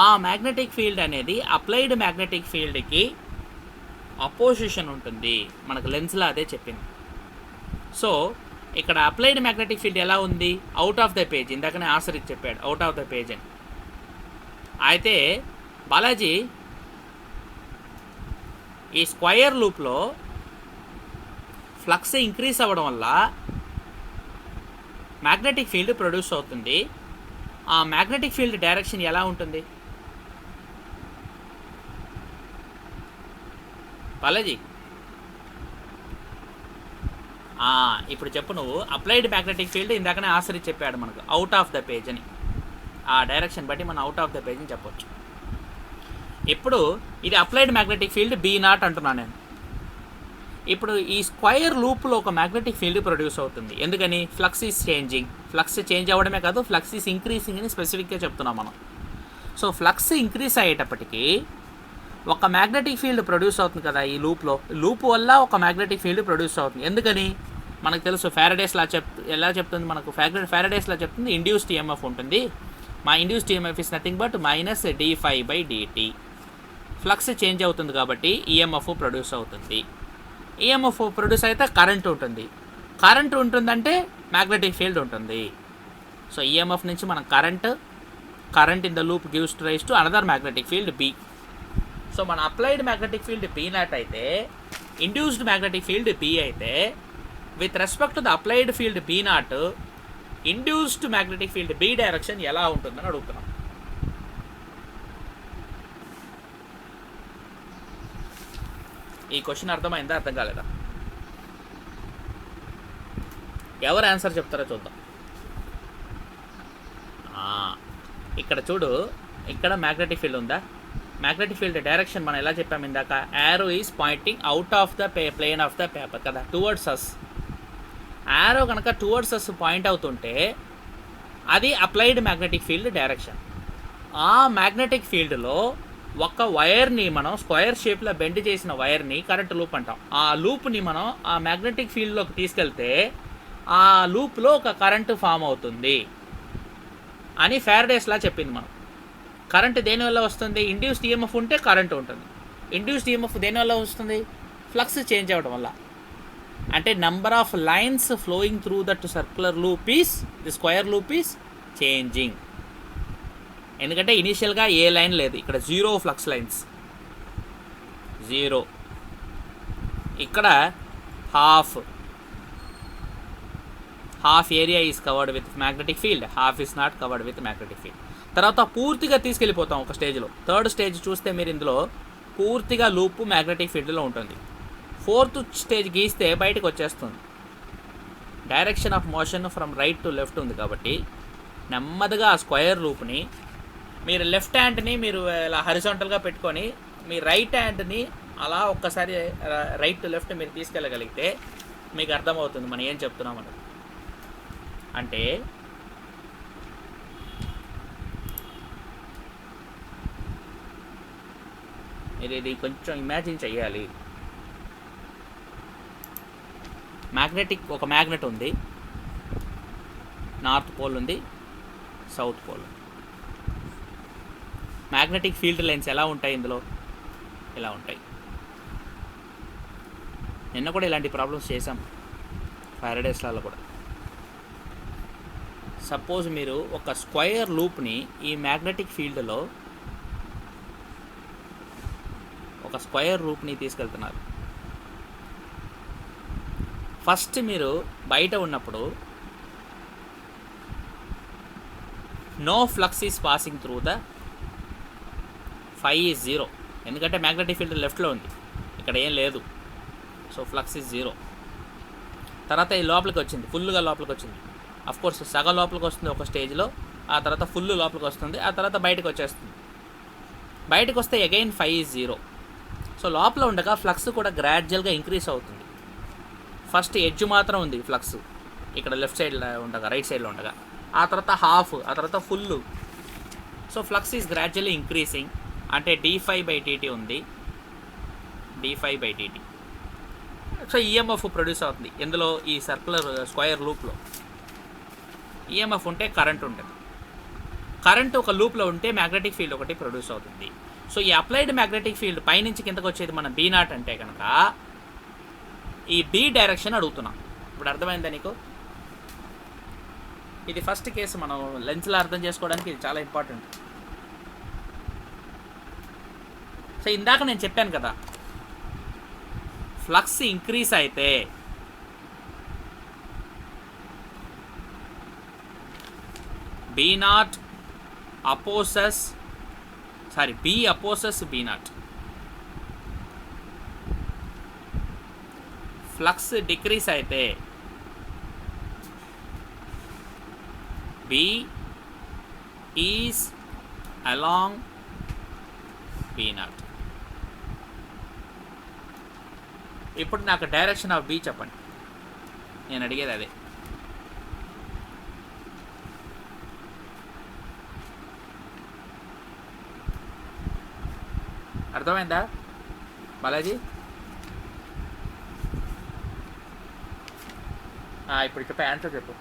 ఆ మ్యాగ్నెటిక్ ఫీల్డ్ అనేది అప్లైడ్ మ్యాగ్నెటిక్ ఫీల్డ్కి అపోజిషన్ ఉంటుంది. మనకు లెన్స్లో అదే చెప్పింది. సో ఇక్కడ అప్లైడ్ మ్యాగ్నెటిక్ ఫీల్డ్ ఎలా ఉంది, అవుట్ ఆఫ్ ద పేజ్. ఇందాకనే ఆన్సర్ ఇచ్చి చెప్పాడు అవుట్ ఆఫ్ ద పేజ్ అని. అయితే బాలాజీ ఈ స్క్వయర్ లూప్లో ఫ్లక్స్ ఇంక్రీజ్ అవ్వడం వల్ల మ్యాగ్నెటిక్ ఫీల్డ్ ప్రొడ్యూస్ అవుతుంది. ఆ మ్యాగ్నెటిక్ ఫీల్డ్ డైరెక్షన్ ఎలా ఉంటుంది బాలాజీ? ఇప్పుడు చెప్పు నువ్వు. అప్లైడ్ మ్యాగ్నెటిక్ ఫీల్డ్ ఇందాకనే ఆన్సర్ ఇచ్చి చెప్పాడు మనకు అవుట్ ఆఫ్ ద పేజ్ అని. ఆ డైరెక్షన్ బట్టి మనం అవుట్ ఆఫ్ ద పేజ్ అని చెప్పొచ్చు. ఇప్పుడు ఇది అప్లైడ్ మ్యాగ్నెటిక్ ఫీల్డ్ B0 అంటున్నాను నేను. ఇప్పుడు ఈ స్క్వైర్ లూప్లో ఒక మ్యాగ్నెటిక్ ఫీల్డ్ ప్రొడ్యూస్ అవుతుంది. ఎందుకని, flux is changing. Flux change అవ్వడమే కాదు, ఫ్లక్స్ ఈజ్ ఇంక్రీజింగ్ అని స్పెసిఫిక్గా చెప్తున్నాం మనం. సో ఫ్లక్స్ ఇంక్రీజ్ అయ్యేటప్పటికి ఒక మ్యాగ్నెటిక్ ఫీల్డ్ ప్రొడ్యూస్ అవుతుంది కదా ఈ లూప్లో. లూప్ వల్ల ఒక మ్యాగ్నెటిక్ ఫీల్డ్ ప్రొడ్యూస్ అవుతుంది. ఎందుకని మనకు తెలుసు, ఫారడేస్ లా ఎలా చెప్తుంది మనకు, ఫారడేస్ లా చెప్తుంది ఇండ్యూస్డ్ ఈఎంఎఫ్ ఉంటుంది. మా induced EMF is nothing but -dφ/dt. Flux change అవుతుంది కాబట్టి ఈఎంఎఫ్ ప్రొడ్యూస్ అవుతుంది. ఈఎంఎఫ్ ప్రొడ్యూస్ అయితే కరెంట్ ఉంటుంది. కరెంట్ ఉంటుందంటే మ్యాగ్నెటిక్ ఫీల్డ్ ఉంటుంది. సో ఈఎంఎఫ్ నుంచి మనం current in the loop gives rise to another magnetic field B. So మన అప్లైడ్ మ్యాగ్నెటిక్ ఫీల్డ్ B0 అయితే, ఇండ్యూస్డ్ మ్యాగ్నెటిక్ ఫీల్డ్ B అయితే, with respect to the applied field B0 induced magnetic field B direction ఎలా ఉంటుందని అడుగుతున్నాం. ఈ question అర్థమైందా, అర్థం కాలేదా? ఎవరు ఆన్సర్ చెప్తారో చూద్దాం. ఇక్కడ చూడు, ఇక్కడ మ్యాగ్నెటిక్ ఫీల్డ్ ఉందా? మ్యాగ్నెటిక్ ఫీల్డ్ డైరెక్షన్ మనం ఎలా చెప్పాము ఇందాక, arrow is pointing out of the plane of the paper కదా, టువర్డ్స్ అస్. యారో కనుక టువర్డ్స్ అస్ పాయింట్ అవుతుంటే అది అప్లైడ్ మ్యాగ్నెటిక్ ఫీల్డ్ డైరెక్షన్. ఆ మ్యాగ్నెటిక్ ఫీల్డ్లో ఒక వైర్ని మనం స్క్వేర్ షేప్లో బెండ్ చేసిన వైర్ని కరెంట్ లూప్ అంటాం. ఆ లూప్ని మనం ఆ మ్యాగ్నెటిక్ ఫీల్డ్లోకి తీసుకెళ్తే ఆ లూప్లో ఒక కరెంటు ఫామ్ అవుతుంది అని ఫారడేస్లా చెప్పింది మనం. కరెంట్ దేనివల్ల వస్తుంది, ఇండ్యూస్డ్ ఈఎంఎఫ్ ఉంటే కరెంట్ ఉంటుంది. ఇండ్యూస్డ్ ఈఎంఎఫ్ దేనివల్ల వస్తుంది, ఫ్లక్స్ చేంజ్ అవ్వడం వల్ల. అంటే number of lines flowing through that circular loop is, the square loop is changing. ఎందుకంటే ఇనీషియల్గా ఏ లైన్ లేదు, ఇక్కడ 0 ఫ్లక్స్ లైన్స్, 0. ఇక్కడ half area is covered with magnetic field, half is not covered with magnetic field. తర్వాత పూర్తిగా తీసుకెళ్ళిపోతాం ఒక స్టేజ్లో. Third stage చూస్తే మీరు ఇందులో పూర్తిగా లూప్ మ్యాగ్నెటిక్ ఫీల్డ్లో ఉంటుంది. ఫోర్త్ స్టేజ్ గీస్తే బయటకు వచ్చేస్తుంది. Direction of motion from right to left ఉంది కాబట్టి నెమ్మదిగా ఆ స్క్వేర్ లూప్ని మీరు లెఫ్ట్ హ్యాండ్ని మీరు ఇలా హరిజాంటల్గా పెట్టుకొని మీ రైట్ హ్యాండ్ని అలా ఒక్కసారి రైట్ టు లెఫ్ట్ మీరు తీసుకెళ్ళగలిగితే మీకు అర్థమవుతుంది మనం ఏం చెప్తున్నాం అని. అంటే మీరు ఇది కొంచెం ఇమాజిన్ చెయ్యాలి. ఒక మ్యాగ్నెట్ ఉంది, నార్త్ పోల్ ఉంది, south pole. Magnetic field lines ఎలా ఉంటాయి ఇందులో, ఇలా ఉంటాయి. నిన్న కూడా ఇలాంటి ప్రాబ్లమ్స్ చేసాం ఫారడేస్లలో కూడా. సపోజ్ మీరు ఒక స్క్వేర్ లూప్ని ఈ మ్యాగ్నెటిక్ ఫీల్డ్లో ఒక స్క్వేర్ లూప్ని తీసుకెళ్తున్నారు. ఫస్ట్ మీరు బయట ఉన్నప్పుడు no flux is passing through the φ is 0. ఎందుకంటే మ్యాగ్నెటిక్ ఫీల్డ్ లెఫ్ట్లో ఉంది, ఇక్కడ ఏం లేదు. So flux is 0. తర్వాత ఈ లోపలికి వచ్చింది, ఫుల్గా లోపలికి వచ్చింది. అఫ్కోర్స్ సగం లోపలికి వస్తుంది ఒక స్టేజ్లో, ఆ తర్వాత ఫుల్ లోపలికి వస్తుంది, ఆ తర్వాత బయటకు వచ్చేస్తుంది. బయటకు వస్తే అగైన్ φ ఈజ్ 0. సో లోపల ఉండగా ఫ్లక్స్ కూడా గ్రాడ్యువల్గా ఇంక్రీజ్ అవుతుంది. ఫస్ట్ ఎడ్జ్ మాత్రం ఉంది ఫ్లక్స్ ఇక్కడ లెఫ్ట్ సైడ్లో ఉండగా, రైట్ సైడ్లో ఉండగా, ఆ తర్వాత హాఫ్, ఆ తర్వాత full. So flux is gradually increasing, అంటే d∅dt ఉంది, d∅dt. సో ఈఎంఎఫ్ ప్రొడ్యూస్ అవుతుంది ఇందులో, ఈ సర్క్యులర్ స్క్వేర్ లూప్లో. ఈఎంఎఫ్ ఉంటే కరెంట్ ఉంటుంది, కరెంట్ ఒక లూప్లో ఉంటే మ్యాగ్నెటిక్ ఫీల్డ్ ఒకటి ప్రొడ్యూస్ అవుతుంది. సో ఈ అప్లైడ్ మ్యాగ్నెటిక్ ఫీల్డ్ పైనుంచి కిందకు వచ్చేది మన B0 అంటే కనుక ఈ B డైరెక్షన్ అడుగుతున్నాం. ఇప్పుడు అర్థమైందా నీకు? ఇది ఫస్ట్ కేసు, మనం లెన్స్లో అర్థం చేసుకోవడానికి ఇది చాలా ఇంపార్టెంట్. సో ఇందాక నేను చెప్పాను కదా, ఫ్లక్స్ ఇంక్రీస్ అయితే B0 అపోసెస్, B అపోసెస్ B0. Flux decrease అయితే B ఈజ్ అలాంగ్ B0. ఇప్పుడు నాకు డైరెక్షన్ ఆఫ్ B చెప్పండి, నేను అడిగేది అదే. అర్థమైందా బాలాజీ? ఇప్పుడు చెప్పే ఆన్సర్ చెప్పు.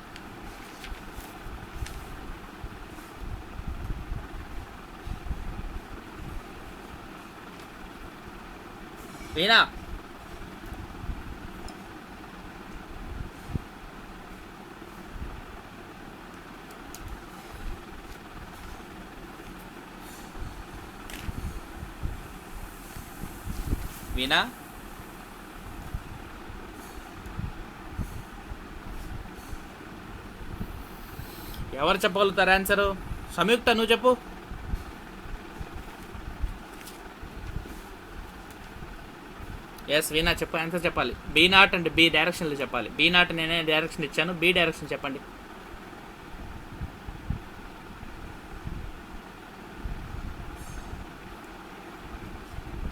వీణా, వీణా, ఎవరు చెప్పగలుగుతారు ఆన్సరు? సంయుక్త నువ్వు చెప్పు. ఎస్ వీణా చెప్పు, ఆన్సర్ చెప్పాలి. B0 అండ్ B డైరెక్షన్లో చెప్పాలి. B0 నేనే డైరెక్షన్ ఇచ్చాను, B డైరెక్షన్ చెప్పండి.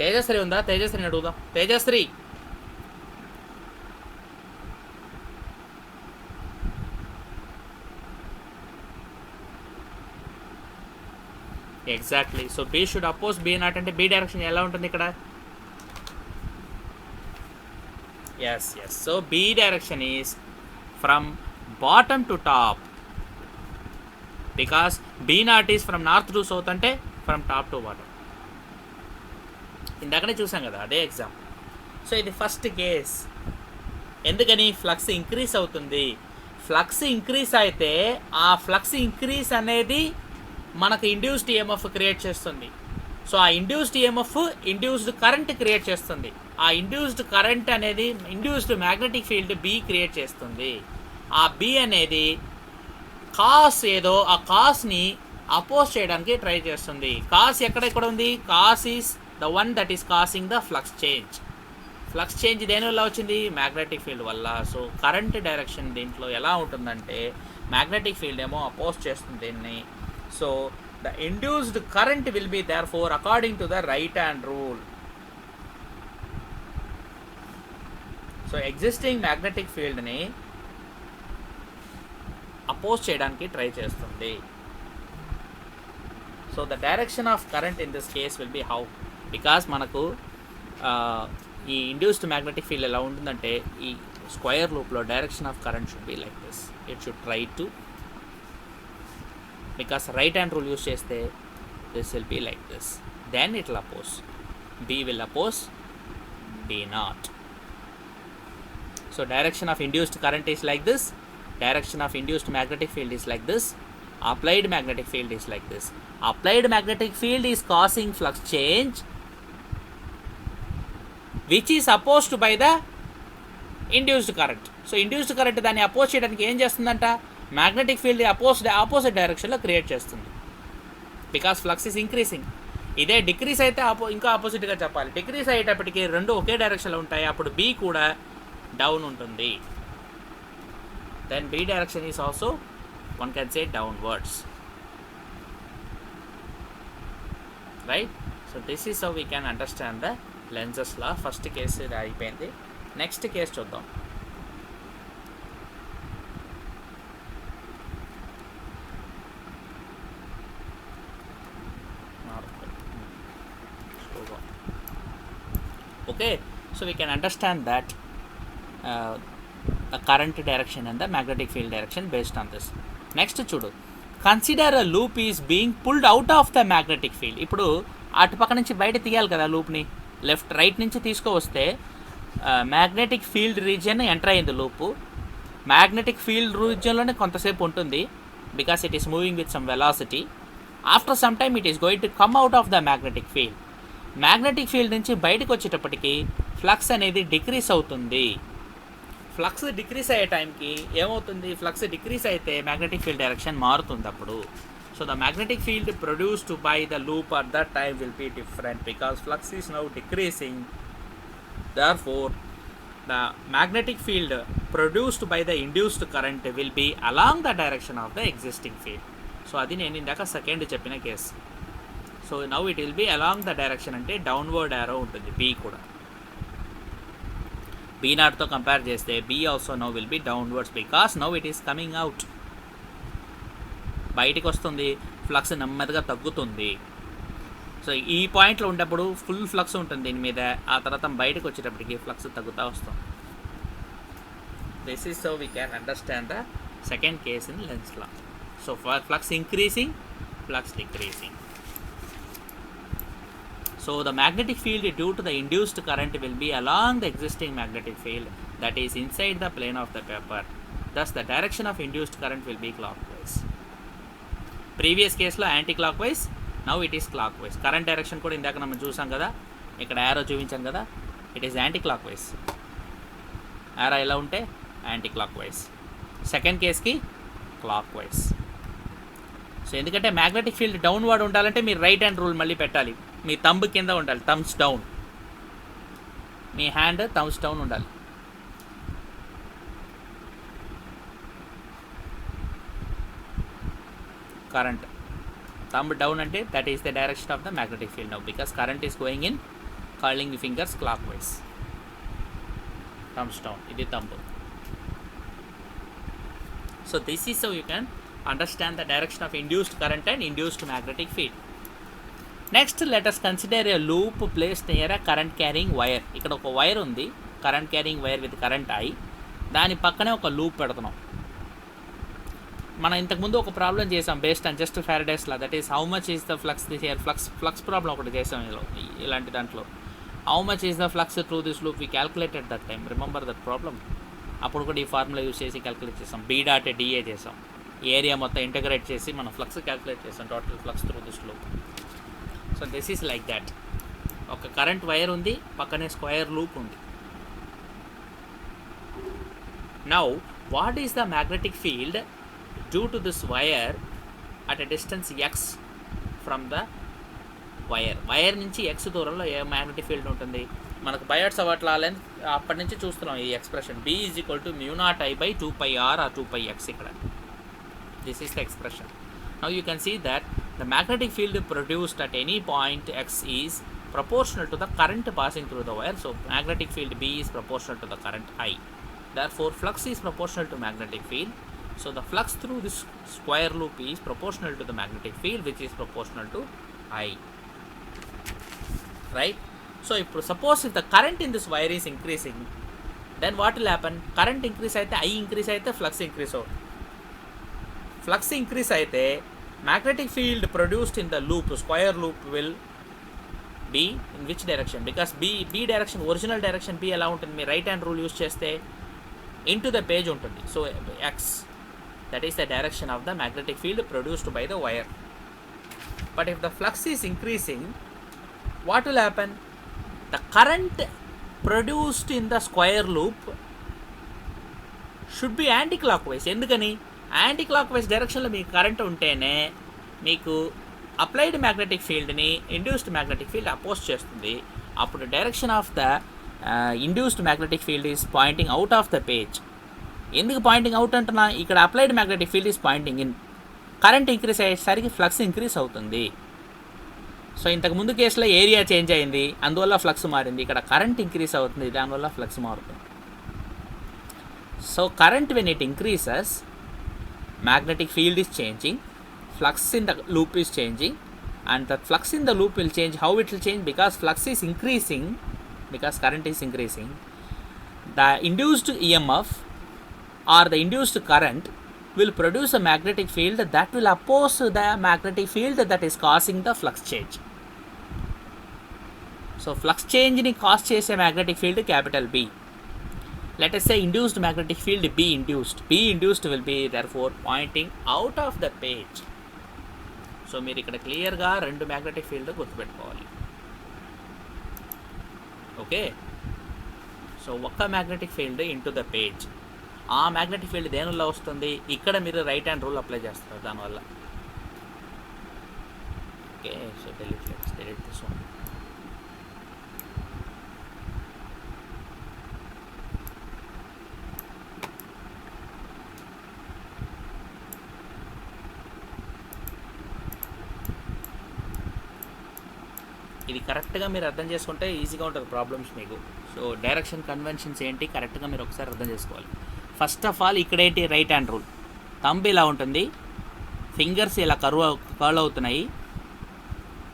తేజశ్రీ ఉందా? తేజశ్రీని అడుగుదాం. Tejashree, exactly. So B should oppose B0 అంటే B డైరెక్షన్ ఎలా ఉంటుంది ఇక్కడ? Yes yes. So B direction is from bottom to top, because B0 is from north to south, అంటే ఫ్రమ్ టాప్ టు బాటమ్. ఇందాకనే చూసాం కదా, అదే ఎగ్జాంపుల్. సో ఇది ఫస్ట్ కేస్. ఎందుకని? ఫ్లక్స్ ఇంక్రీస్ అవుతుంది. ఫ్లక్స్ ఇంక్రీస్ అయితే ఆ ఫ్లక్స్ ఇంక్రీస్ అనేది మనకు ఇండ్యూస్డ్ ఈఎంఎఫ్ క్రియేట్ చేస్తుంది. సో ఆ induced EMF induced current create చేస్తుంది. ఆ ఇండ్యూస్డ్ కరెంట్ అనేది induced magnetic field B create చేస్తుంది. ఆ B అనేది కాస్ ఏదో ఆ కాస్ని అపోజ్ చేయడానికి ట్రై చేస్తుంది. కాస్ ఎక్కడెక్కడ ఉంది? Cause is the one that is causing the flux change. Flux change దేనివల్ల వచ్చింది? మ్యాగ్నెటిక్ ఫీల్డ్ వల్ల. సో కరెంట్ డైరెక్షన్ దీంట్లో ఎలా ఉంటుందంటే, మ్యాగ్నెటిక్ ఫీల్డ్ ఏమో అపోజ్ చేస్తుంది దీన్ని. So the induced current will be there for according to the right hand rule. So existing magnetic ఫీల్డ్ని అపోజ్ చేయడానికి ట్రై చేస్తుంది. So the direction of current in this case will be how? Because మనకు ఈ induced magnetic field ఎలా ఉంటుందంటే, ఈ square లూప్లో direction of current should be like this. It should try to, because right hand rule use చేస్తే this will be like this. Then it will oppose, B will oppose B0. So direction of induced current is like this, direction of induced magnetic field is like this, applied magnetic field is like this. Applied magnetic field is causing flux change which is opposed by the induced current. So induced current దాన్ని oppose చేయడానికి ఏం చేస్తుందంట? Magnetic field opposite డైరెక్షన్లో create చేస్తుంది, because flux is increasing. ఇదే decrease అయితే ఇంకా ఆపోజిట్గా చెప్పాలి. డిక్రీస్ అయ్యేటప్పటికి రెండు ఒకే డైరెక్షన్లో ఉంటాయి, అప్పుడు B కూడా డౌన్ ఉంటుంది. Then B direction is also one can say downwards, right? So this is how we can understand the Lenz's law. First case అయిపోయింది. నెక్స్ట్ కేస్ చూద్దాం. Okay, so we can understand that the current direction and the magnetic field direction based on this. Next చూడు, consider a loop is being pulled out of the magnetic field. ఇప్పుడు అటుపక్క నుంచి బయట తీయాలి కదా లూప్ని, right నుంచి తీసుకువస్తే మ్యాగ్నెటిక్ ఫీల్డ్ రీజియన్ ఎంటర్ అయింది లూపు. మ్యాగ్నెటిక్ ఫీల్డ్ రీజియన్లోనే కొంతసేపు ఉంటుంది because it is moving with some velocity. After some time it is going to come out of the magnetic field. Magnetic field నుంచి బయటకు వచ్చేటప్పటికి ఫ్లక్స్ అనేది decrease అవుతుంది. Flux decrease అయ్యే టైంకి ఏమవుతుంది, ఫ్లక్స్ డిక్రీస్ అయితే మ్యాగ్నెటిక్ ఫీల్డ్ డైరెక్షన్ మారుతుంది అప్పుడు. So the magnetic field produced by the loop at that time will be different because flux is now decreasing. therefore the magnetic field produced by the induced current will be along the direction of the existing field. So అది నేను ఇందాక second చెప్పిన case. So now it will be along the direction అంటే downward arrow ఉంటుంది B కూడా. B నాట్తో compare చేస్తే B also now will be downwards because now it is coming out. బయటికి వస్తుంది, ఫ్లక్స్ నెమ్మదిగా తగ్గుతుంది. సో ఈ పాయింట్లో ఉండేప్పుడు ఫుల్ ఫ్లక్స్ ఉంటుంది దీని మీద, ఆ తర్వాత బయటకు వచ్చేటప్పటికి ఫ్లక్స్ తగ్గుతూ వస్తుంది. This is so we can understand the second case in Lenz's law. So flux increasing, flux decreasing. So the magnetic field due to the induced current will be along the existing magnetic field that is inside the plane of the paper. Thus the direction of induced current will be clockwise. Previous case lo anti-clockwise, now it is clockwise. Current direction కూడా ఇందాక మనం చూసాం కదా, ఇక్కడ arrow చూపించాం కదా, it is anti-clockwise. Arrow ఎలా ఉంటే anti-clockwise. సెకండ్ కేస్కి clockwise. సో ఎందుకంటే మ్యాగ్నెటిక్ ఫీల్డ్ డౌన్వర్డ్ ఉండాలంటే మీరు రైట్ హ్యాండ్ రూల్ మళ్ళీ పెట్టాలి. మీ థంబ్ కింద ఉండాలి, థమ్స్ డౌన్. మీ హ్యాండ్ థమ్స్ డౌన్ ఉండాలి. కరెంట్ థంబ్ డౌన్ అంటే that is the direction of the magnetic field now because current is going in curling fingers clockwise. Thumbs down, ఇది thumb. So this is how you can understand the direction of induced current and induced magnetic field. Next let us consider a loop placed near a current carrying wire. ఇక్కడ ఒక wire ఉంది, current carrying wire with current I, దాని పక్కనే ఒక loop పెడుతున్నాం. మనం ఇంతకుముందు ఒక ప్రాబ్లం చేసాం based on just Faraday's law, that is how much is the flux this year. Flux problem ఒకటి చేసాం ఇలాంటి దాంట్లో. How much is the flux through this loop, we calculated that time, remember that problem. అప్పుడు కూడా ఈ formula use చేసి calculate చేసాం, B dot DA చేసాం. ఏరియా మొత్తం ఇంటగ్రేట్ చేసి మనం ఫ్లక్స్ క్యాల్కులేట్ చేసాం, total flux through this loop. So this is like that. ఒక కరెంట్ వైర్ ఉంది, పక్కనే స్క్వేర్ లూప్ ఉంది. Now what is the magnetic field due to this wire at a distance X from the wire. Wire నుంచి X దూరంలో a magnetic field ఉంటుంది మనకు బయర్ట్స్ అవ్వట్లా అప్పటి నుంచి చూస్తున్నాం ఈ expression. B is equal to μ0I/2πr or 2πx. ఇక్కడ this is the expression. Now you can see that the magnetic field produced at any point x is proportional to the current passing through the wire. So magnetic field B is proportional to the current I. Therefore flux is proportional to magnetic field. So the flux through this square loop is proportional to the magnetic field which is proportional to I. Right? So if suppose if the current in this wire is increasing, then what will happen? Current increase aithe I increase aithe flux increase avutadi. Flux increase అయితే magnetic field produced in the loop, square loop will be in which direction? Because B direction, original direction B ఎలా ఉంటుంది, మీ right hand rule use చేస్తే into the page ఉంటుంది. So X, that is the direction of the magnetic field produced by the wire. But if the flux is increasing, what will happen? The current produced in the square loop should be anti-clockwise. ఎందుకని? Anti clock wise డైరెక్షన్లో మీకు current ఉంటేనే మీకు applied magnetic ఫీల్డ్ని induced magnetic field oppose చేస్తుంది. అప్పుడు direction of the induced magnetic field is pointing out of the page. ఎందుకు pointing out అంటున్నా, ఇక్కడ applied magnetic field is pointing in. Current increase అయ్యేసరికి ఫ్లక్స్ ఇంక్రీస్ అవుతుంది. సో ఇంతకు ముందు కేసులో ఏరియా చేంజ్ అయింది, అందువల్ల ఫ్లక్స్ మారింది. ఇక్కడ కరెంట్ ఇంక్రీస్ అవుతుంది, దానివల్ల ఫ్లక్స్ మారుతుంది. So current when it increases, magnetic field is changing, flux in the loop is changing, and the flux in the loop will change. How it will change? Because flux is increasing, because current is increasing, the induced EMF or the induced current will produce a magnetic field that will oppose the magnetic field that is causing the flux change. So flux change ni cause chese magnetic field capital B. Let us say induced magnetic field B induced. B induced will be therefore pointing out of the page. So మీరు ఇక్కడ క్లియర్గా రెండు magnetic field గుర్తుపెట్టుకోవాలి. Okay, so ఒక్క magnetic field into the page. ఆ magnetic field దేనిలో వస్తుంది? ఇక్కడ మీరు రైట్ హ్యాండ్ రూల్ అప్లై చేస్తారు దానివల్ల. Okay, so delete this one. ఇది కరెక్ట్గా మీరు అర్థం చేసుకుంటే ఈజీగా ఉంటుంది ప్రాబ్లమ్స్ మీకు. సో డైరెక్షన్ కన్వెన్షన్స్ ఏంటి కరెక్ట్గా మీరు ఒకసారి అర్థం చేసుకోవాలి. ఫస్ట్ ఆఫ్ ఆల్ ఇక్కడ ఏంటి? Right hand rule. థంబ్ ఇలా ఉంటుంది, ఫింగర్స్ ఇలా కర్వ్ అవుతున్నాయి,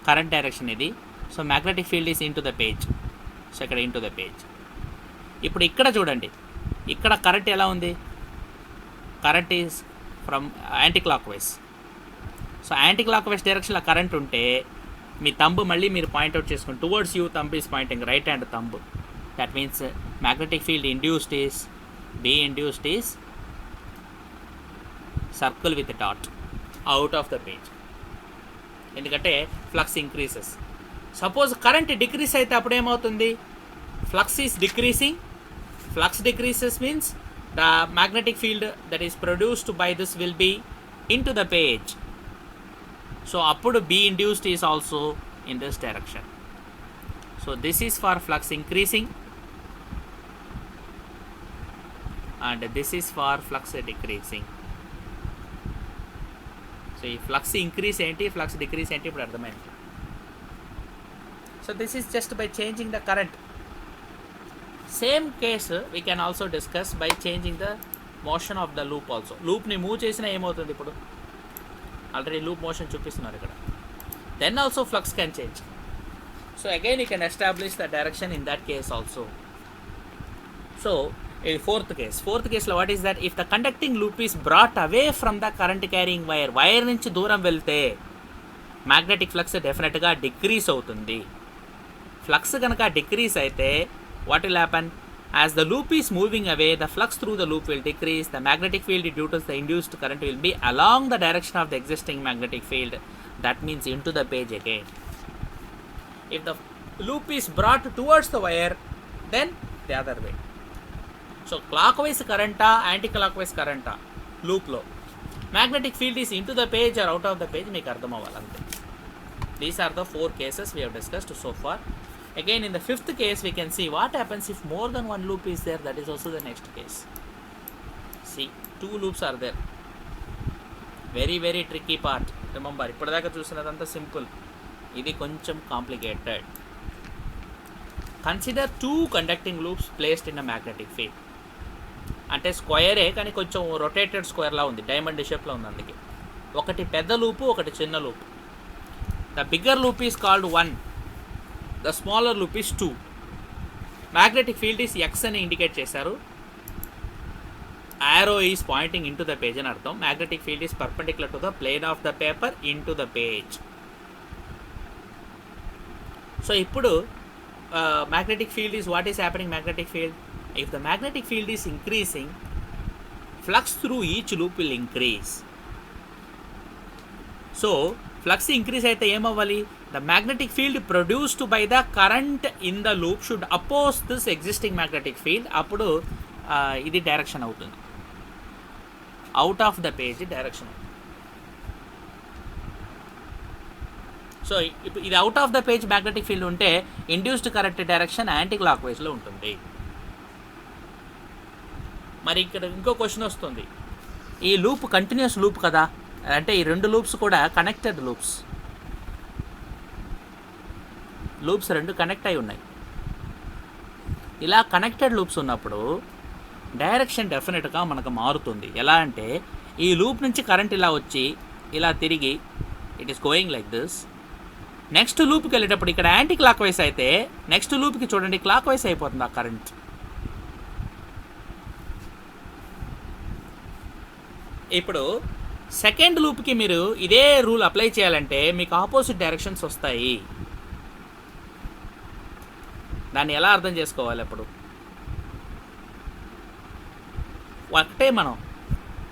కరెంట్ డైరెక్షన్ ఇది. So magnetic field is into the page. So ఇక్కడ ఇంటూ ద పేజ్. ఇప్పుడు ఇక్కడ చూడండి, ఇక్కడ కరెంట్ ఎలా ఉంది? Current is from anti clock wise. So anti clock wise డైరెక్షన్లో కరెంట్ ఉంటే మీ థంబ్ మళ్ళీ మీరు పాయింట్అవుట్ చేసుకోండి. Towards you thumb is Poynting, right hand thumb. That means magnetic field induced is B induced is circle with a dot out of the page. ఎందుకంటే flux increases. Suppose current decrease అయితే అప్పుడు ఏమవుతుంది? Flux is decreasing. Flux decreases means the magnetic field that is produced by this will be into the page. So అప్పుడు B induced is also in this direction. So this is for flux increasing and this is for flux decreasing. So ఈ flux increase ఏంటి, flux decrease ఏంటి ఇప్పుడు అర్థమైంది. So this is just by changing the current. Same case we can also discuss by changing the motion of the loop also. లూప్ని move చేసినా ఏమవుతుంది? ఇప్పుడు already loop motion చూపిస్తున్నారు ఇక్కడ. Then also flux can change. So again you can establish the direction in that case also. So fourth case లో what is that? If the conducting loop is brought away from the current carrying wire నుంచి దూరం వెళ్తే magnetic flux డెఫినెట్గా decrease అవుతుంది. Flux కనుక decrease అయితే what will happen? As the loop is moving away the flux through the loop will decrease. The magnetic field due to the induced current will be along the direction of the existing magnetic field. That means into the page again. If the loop is brought towards the wire then the other way. So clock wise కరెంటా, anti clock wise కరెంటా లూప్లో? Magnetic field is into the page or out of the page మీకు అర్థం అవ్వాలి అంతే. These are the 4 cases we have discussed so far. Again in the 5th case we can see what happens if more than one loop is there. That is also the next case. See, 2 loops are there. Very very tricky part. Remember ఇప్పటిదాకా చూసినదంతా simple, ఇది కొంచెం complicated. Consider 2 conducting loops placed in a magnetic field. అంటే స్క్వేరే కానీ కొంచెం rotated స్క్వేర్లా ఉంది, diamond షేప్లో ఉంది. అందుకే ఒకటి పెద్ద లూపు, ఒకటి చిన్న loop. The bigger loop is called 1, the smaller loop is 2. Magnetic field is X అని ఇండికేట్ చేశారు. Arrow is pointing into the page అని అర్థం. Magnetic field is perpendicular to the plane of the paper into the page. So ఇప్పుడు magnetic field is what is happening? Magnetic field, if the magnetic field is increasing, flux through each loop will increase. So flux increase అయితే ఏమవ్వాలి? The magnetic field produced by the current in the loop should oppose this existing magnetic field. అప్పుడు ఇది direction అవుతుంది, out of the page direction. So ఇప్పుడు ఇది out of the page magnetic field ఉంటే induced current direction anti క్లాక్ వైజ్లో ఉంటుంది. మరి ఇక్కడ ఇంకో క్వశ్చన్ వస్తుంది, ఈ లూప్ కంటిన్యూస్ లూప్ కదా, అంటే ఈ 2 లూప్స్ కూడా కనెక్టెడ్ లూప్స్ 2 కనెక్ట్ అయి ఉన్నాయి. ఇలా కనెక్టెడ్ లూప్స్ ఉన్నప్పుడు డైరెక్షన్ డెఫినెట్గా మనకు మారుతుంది. ఎలా అంటే ఈ లూప్ నుంచి కరెంట్ ఇలా వచ్చి ఇలా తిరిగి it is going like this, next లూప్కి వెళ్ళేటప్పుడు ఇక్కడ యాంటీ క్లాక్ వైస్ అయితే నెక్స్ట్ లూప్కి చూడండి క్లాక్ వైస్ అయిపోతుంది ఆ కరెంట్. ఇప్పుడు సెకండ్ లూప్కి మీరు ఇదే రూల్ అప్లై చేయాలంటే మీకు ఆపోజిట్ డైరెక్షన్స్ వస్తాయి. దాన్ని ఎలా అర్థం చేసుకోవాలి? అప్పుడు ఒకటే మనం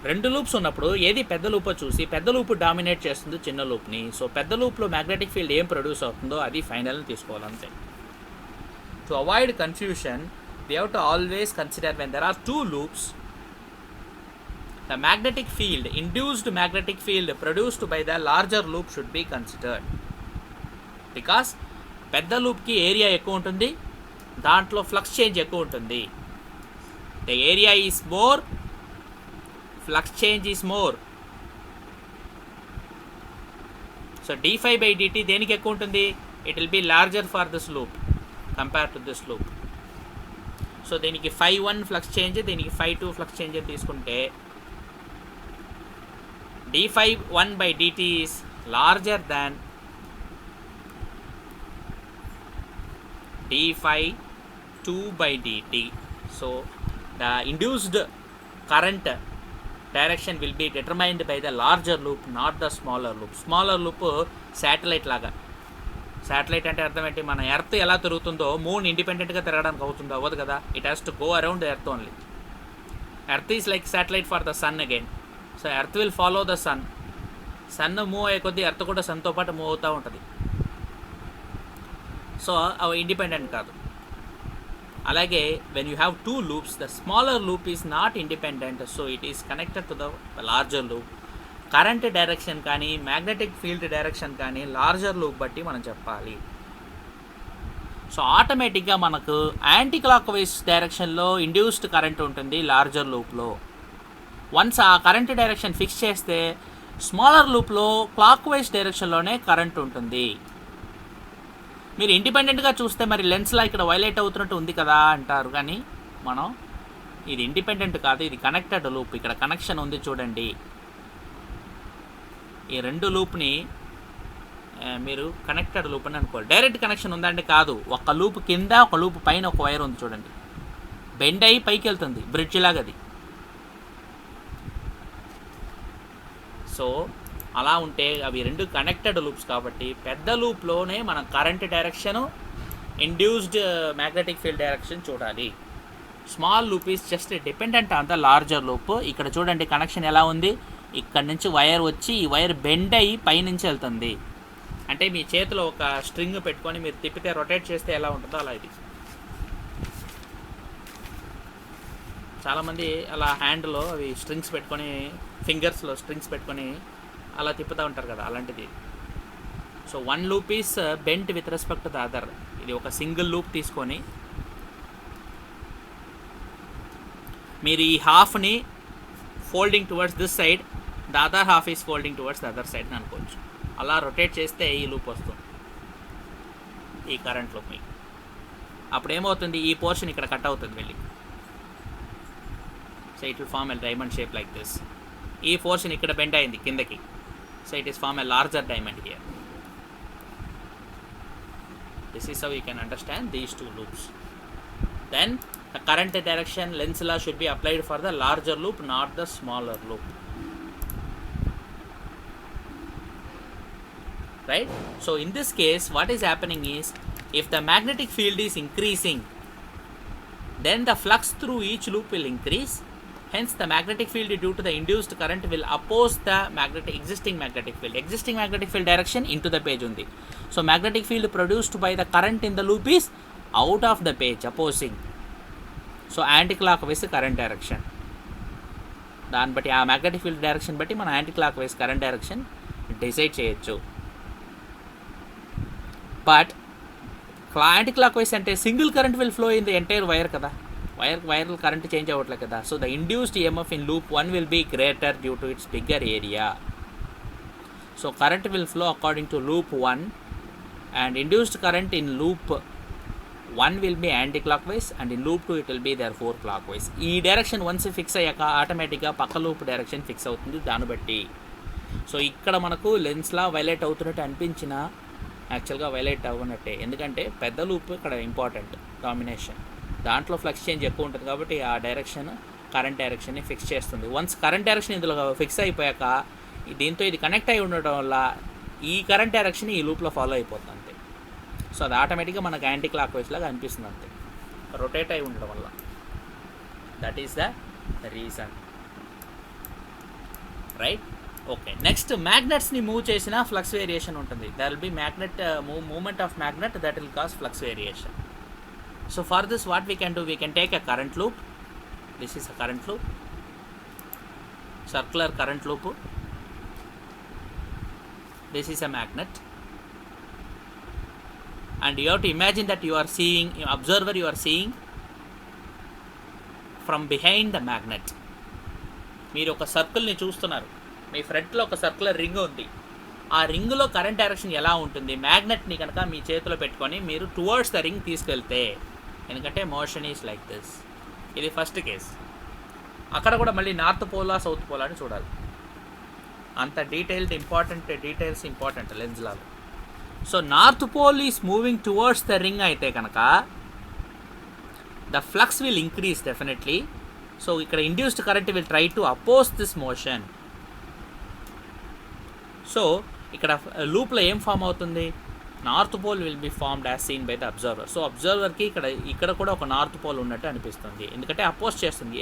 2 లూప్స్ ఉన్నప్పుడు ఏది పెద్ద లూపో చూసి పెద్ద లూప్ డామినేట్ చేస్తుంది చిన్న లూప్ని. సో పెద్ద లూప్లో మ్యాగ్నెటిక్ ఫీల్డ్ ఏం ప్రొడ్యూస్ అవుతుందో అది ఫైనల్ని తీసుకోవాలంతే. To avoid confusion we have to always consider when there are 2 loops, the magnetic field, induced magnetic field produced by the larger loop should be considered. Because పెద్ద లూప్కి area ఎక్కువ ఉంటుంది, దాంట్లో flux change ఎక్కువ ఉంటుంది. The area is more, flux change is more. So d5 by dt దేనికి ఎక్కువ ఉంటుంది? It will be larger for this loop compared to this loop. So దీనికి φ1 ఫ్లక్స్ చేంజ్, దీనికి φ2 ఫ్లక్స్ చేంజ్ అని తీసుకుంటే d1 by dt is larger than d2 by dt. So the induced current direction will be determined by the larger loop, not the smaller loop. Smaller loop satellite లాగా. Satellite అంటే అర్థం ఏంటి? మన earth ఎలా తిరుగుతుందో moon ఇండిపెండెంట్గా తిరగడానికి అవుతుందో? అవ్వదు కదా. It has to go around the earth only. Earth is like satellite for the sun again. So earth will follow the sun. Sun move అయ్యే కొద్దీ ఎర్త్ కూడా సన్తో పాటు మూవ్ అవుతూ ఉంటుంది. సో అవి ఇండిపెండెంట్ కాదు. అలాగే when you have 2 loops, the smaller loop is not independent, so it is connected to the larger loop. Current direction కానీ మ్యాగ్నెటిక్ ఫీల్డ్ డైరెక్షన్ కానీ లార్జర్ లూప్ బట్టి మనం చెప్పాలి. సో ఆటోమేటిక్గా మనకు యాంటీ క్లాక్ వైజ్ డైరెక్షన్లో ఇండ్యూస్డ్ కరెంట్ ఉంటుంది larger లూప్లో. వన్స్ ఆ కరెంట్ డైరెక్షన్ ఫిక్స్ చేస్తే స్మాలర్ లూప్లో క్లాక్ వైజ్ డైరెక్షన్లోనే కరెంట్ ఉంటుంది. మీరు ఇండిపెండెంట్గా చూస్తే మరి లెన్స్లా ఇక్కడ వైలేట్ అవుతున్నట్టు ఉంది కదా అంటారు, కానీ మనం ఇది ఇండిపెండెంట్ కాదు, ఇది కనెక్టెడ్ లూప్. ఇక్కడ కనెక్షన్ ఉంది చూడండి. ఈ 2 లూప్ని మీరు కనెక్టెడ్ లూప్ అని అనుకోవాలి. డైరెక్ట్ కనెక్షన్ ఉందంటే కాదు, ఒక లూప్ కింద ఒక లూప్ పైన ఒక వైర్ ఉంది చూడండి, బెండ్ అయ్యి పైకి వెళ్తుంది, బ్రిడ్జ్ లాగా అది. సో అలా ఉంటే అవి 2 కనెక్టెడ్ లూప్స్ కాబట్టి పెద్ద లూప్లోనే మనం current direction, induced magnetic field direction చూడాలి. Small loop is just dependent on the larger loop. ఇక్కడ చూడండి కనెక్షన్ ఎలా ఉంది, ఇక్కడ నుంచి వైర్ వచ్చి ఈ వైర్ బెండ్ అయ్యి పైనుంచి వెళ్తుంది. అంటే మీ చేతిలో ఒక స్ట్రింగ్ పెట్టుకొని మీరు తిప్పితే రొటేట్ చేస్తే ఎలా ఉంటుందో అలా ఇది. చాలామంది అలా హ్యాండ్లో అవి స్ట్రింగ్స్ పెట్టుకొని, ఫింగర్స్లో స్ట్రింగ్స్ పెట్టుకొని అలా తిప్పుతూ ఉంటారు కదా, అలాంటిది. So 1 loop is bent with respect to the other. ఇది ఒక సింగిల్ లూప్ తీసుకొని మీరు ఈ హాఫ్ని folding towards this side, the other half is folding towards the other side అని అనుకోవచ్చు. అలా రొటేట్ చేస్తే ఈ లూప్ వస్తుంది, ఈ కరెంట్ లూప్ మీకు. అప్పుడు ఏమవుతుంది, ఈ పోర్షన్ ఇక్కడ కట్ అవుతుంది వెళ్ళి. So it will form a diamond shape like this. ఈ పోర్షన్ ఇక్కడ బెండ్ అయింది కిందకి. So it is form a larger diamond here. This is how you can understand these 2 loops. Then the current direction Lenz law should be applied for the larger loop, not the smaller loop, right? So in this case what is happening is, if the magnetic field is increasing, then the flux through each loop will increase. Hence the magnetic field due to the induced current will oppose the existing magnetic field. Existing magnetic field direction into the page undi. So magnetic field produced by the current in the loop is out of the page, opposing. So anticlockwise current direction, దాన్ని బట్టి ఆ magnetic field direction బట్టి మనం anticlockwise current direction decide చేయొచ్చు. But anticlockwise అంటే single current will flow in the entire wire కదా, wire current change అవ్వట్లేదు కదా. So the induced EMF in loop 1 will be greater due to its bigger area. So current will flow according to loop 1 and induced current in loop 1 will be anti-clockwise and in loop 2 it will be therefore clockwise. ఈ direction once fix అయ్యాక ఆటోమేటిక్గా పక్క loop direction fix అవుతుంది దాన్ని బట్టి. So ఇక్కడ మనకు లెన్స్లా violate అవుతున్నట్టు అనిపించిన యాక్చువల్గా వైలేట్ అవ్వనట్టే, ఎందుకంటే పెద్ద లూప్ ఇక్కడ ఇంపార్టెంట్ డామినేషన్, దాంట్లో ఫ్లక్స్ చేంజ్ ఎక్కువ ఉంటుంది కాబట్టి ఆ డైరెక్షన్ కరెంట్ డైరెక్షన్ని ఫిక్స్ చేస్తుంది. వన్స్ కరెంట్ డైరెక్షన్ ఇందులో ఫిక్స్ అయిపోయాక దీంతో ఇది కనెక్ట్ అయి ఉండటం వల్ల ఈ కరెంట్ డైరెక్షన్ ఈ లూప్లో ఫాలో అయిపోతుంది అంతే. సో అది ఆటోమేటిక్గా మనకు యాంటీ క్లాక్ వైజ్ లాగా అనిపిస్తుంది అంతే, రొటేట్ అయి ఉండడం వల్ల. That is the reason, right? Okay, next మ్యాగ్నెట్స్ని మూవ్ చేసిన ఫ్లక్స్ వేరియేషన్ ఉంటుంది. There will be magnet movement of magnet that will cause flux variation. So for this what we can do, we can take a current loop. This is a current loop, circular current loop. This is a magnet, and you have to imagine that you are seeing, observer, you are seeing from behind the magnet. మీరు ఒక సర్కిల్ని చూస్తున్నారు, మీ ఫ్రంట్లో ఒక circular ring ఉంది. ఆ రింగ్లో current direction ఎలా ఉంటుంది, మ్యాగ్నెట్ని కనుక మీ చేతిలో పెట్టుకొని మీరు టువర్డ్స్ ద రింగ్ తీసుకెళ్తే, ఎందుకంటే మోషన్ ఈజ్ లైక్ దిస్. ఇది ఫస్ట్ కేస్. అక్కడ కూడా మళ్ళీ నార్త్ పోలా సౌత్ పోలా అని చూడాలి, అంత డీటెయిల్స్ ఇంపార్టెంట్ లెన్స్ లాగా. So north pole is moving towards the ring అయితే కనుక the flux will increase definitely. So ఇక్కడ induced current will try to oppose this motion. So ఇక్కడ లూప్లో ఏం ఫామ్ అవుతుంది, north pole will be formed as seen by the observer. So అబ్జర్వర్కి ఇక్కడ కూడా ఒక నార్త్ పోల్ ఉన్నట్టు అనిపిస్తుంది, ఎందుకంటే అపోజ్ చేస్తుంది.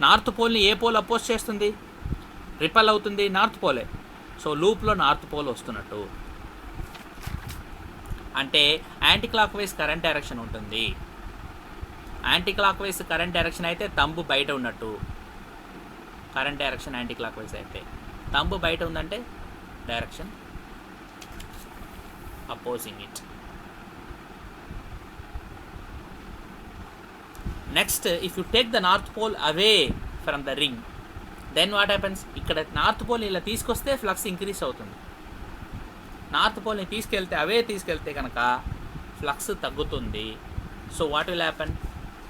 నార్త్ పోల్ని ఏ పోల్ అపోజ్ చేస్తుంది, రిపల్ అవుతుంది, నార్త్ పోలే. సో లూప్లో నార్త్ పోల్ వస్తున్నట్టు అంటే anticlockwise current direction ఉంటుంది. Anticlockwise current direction అయితే తంబు బయట ఉన్నట్టు, current direction anti clock wise అయితే. తంబు బయట ఉందంటే direction opposing it. Next, if you take the north pole away from the ring, then what happens, ఇక్కడ north pole ఇలా తీసుకొస్తే flux increase అవుతుంది. నార్త్ పోల్ని తీసుకెళ్తే కనుక ఫ్లక్స్ తగ్గుతుంది. So what will happen,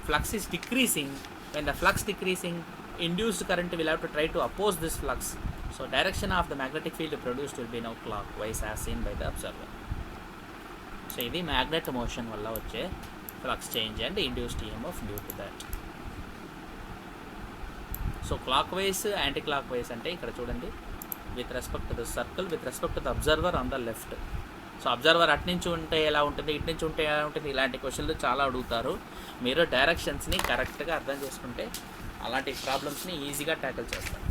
flux is decreasing. When the flux decreasing, induced current will have to try to oppose this flux. So direction of the magnetic field produced will be now clockwise as seen by the observer. So ఇది magnet motion వల్ల వచ్చే flux change and induced EMF due to that. So clockwise anti clock wise అంటే ఇక్కడ చూడండి, with respect to the circle, with respect to the observer on the left. So observer అటు నుంచి ఉంటే ఎలా ఉంటుంది, ఇటు నుంచి ఉంటే ఎలా ఉంటుంది, ఇలాంటి క్వశ్చన్లు చాలా అడుగుతారు. మీరు డైరెక్షన్స్ని కరెక్ట్గా అర్థం చేసుకుంటే అలాంటి ప్రాబ్లమ్స్ని ఈజీగా ట్యాకిల్ చేస్తారు.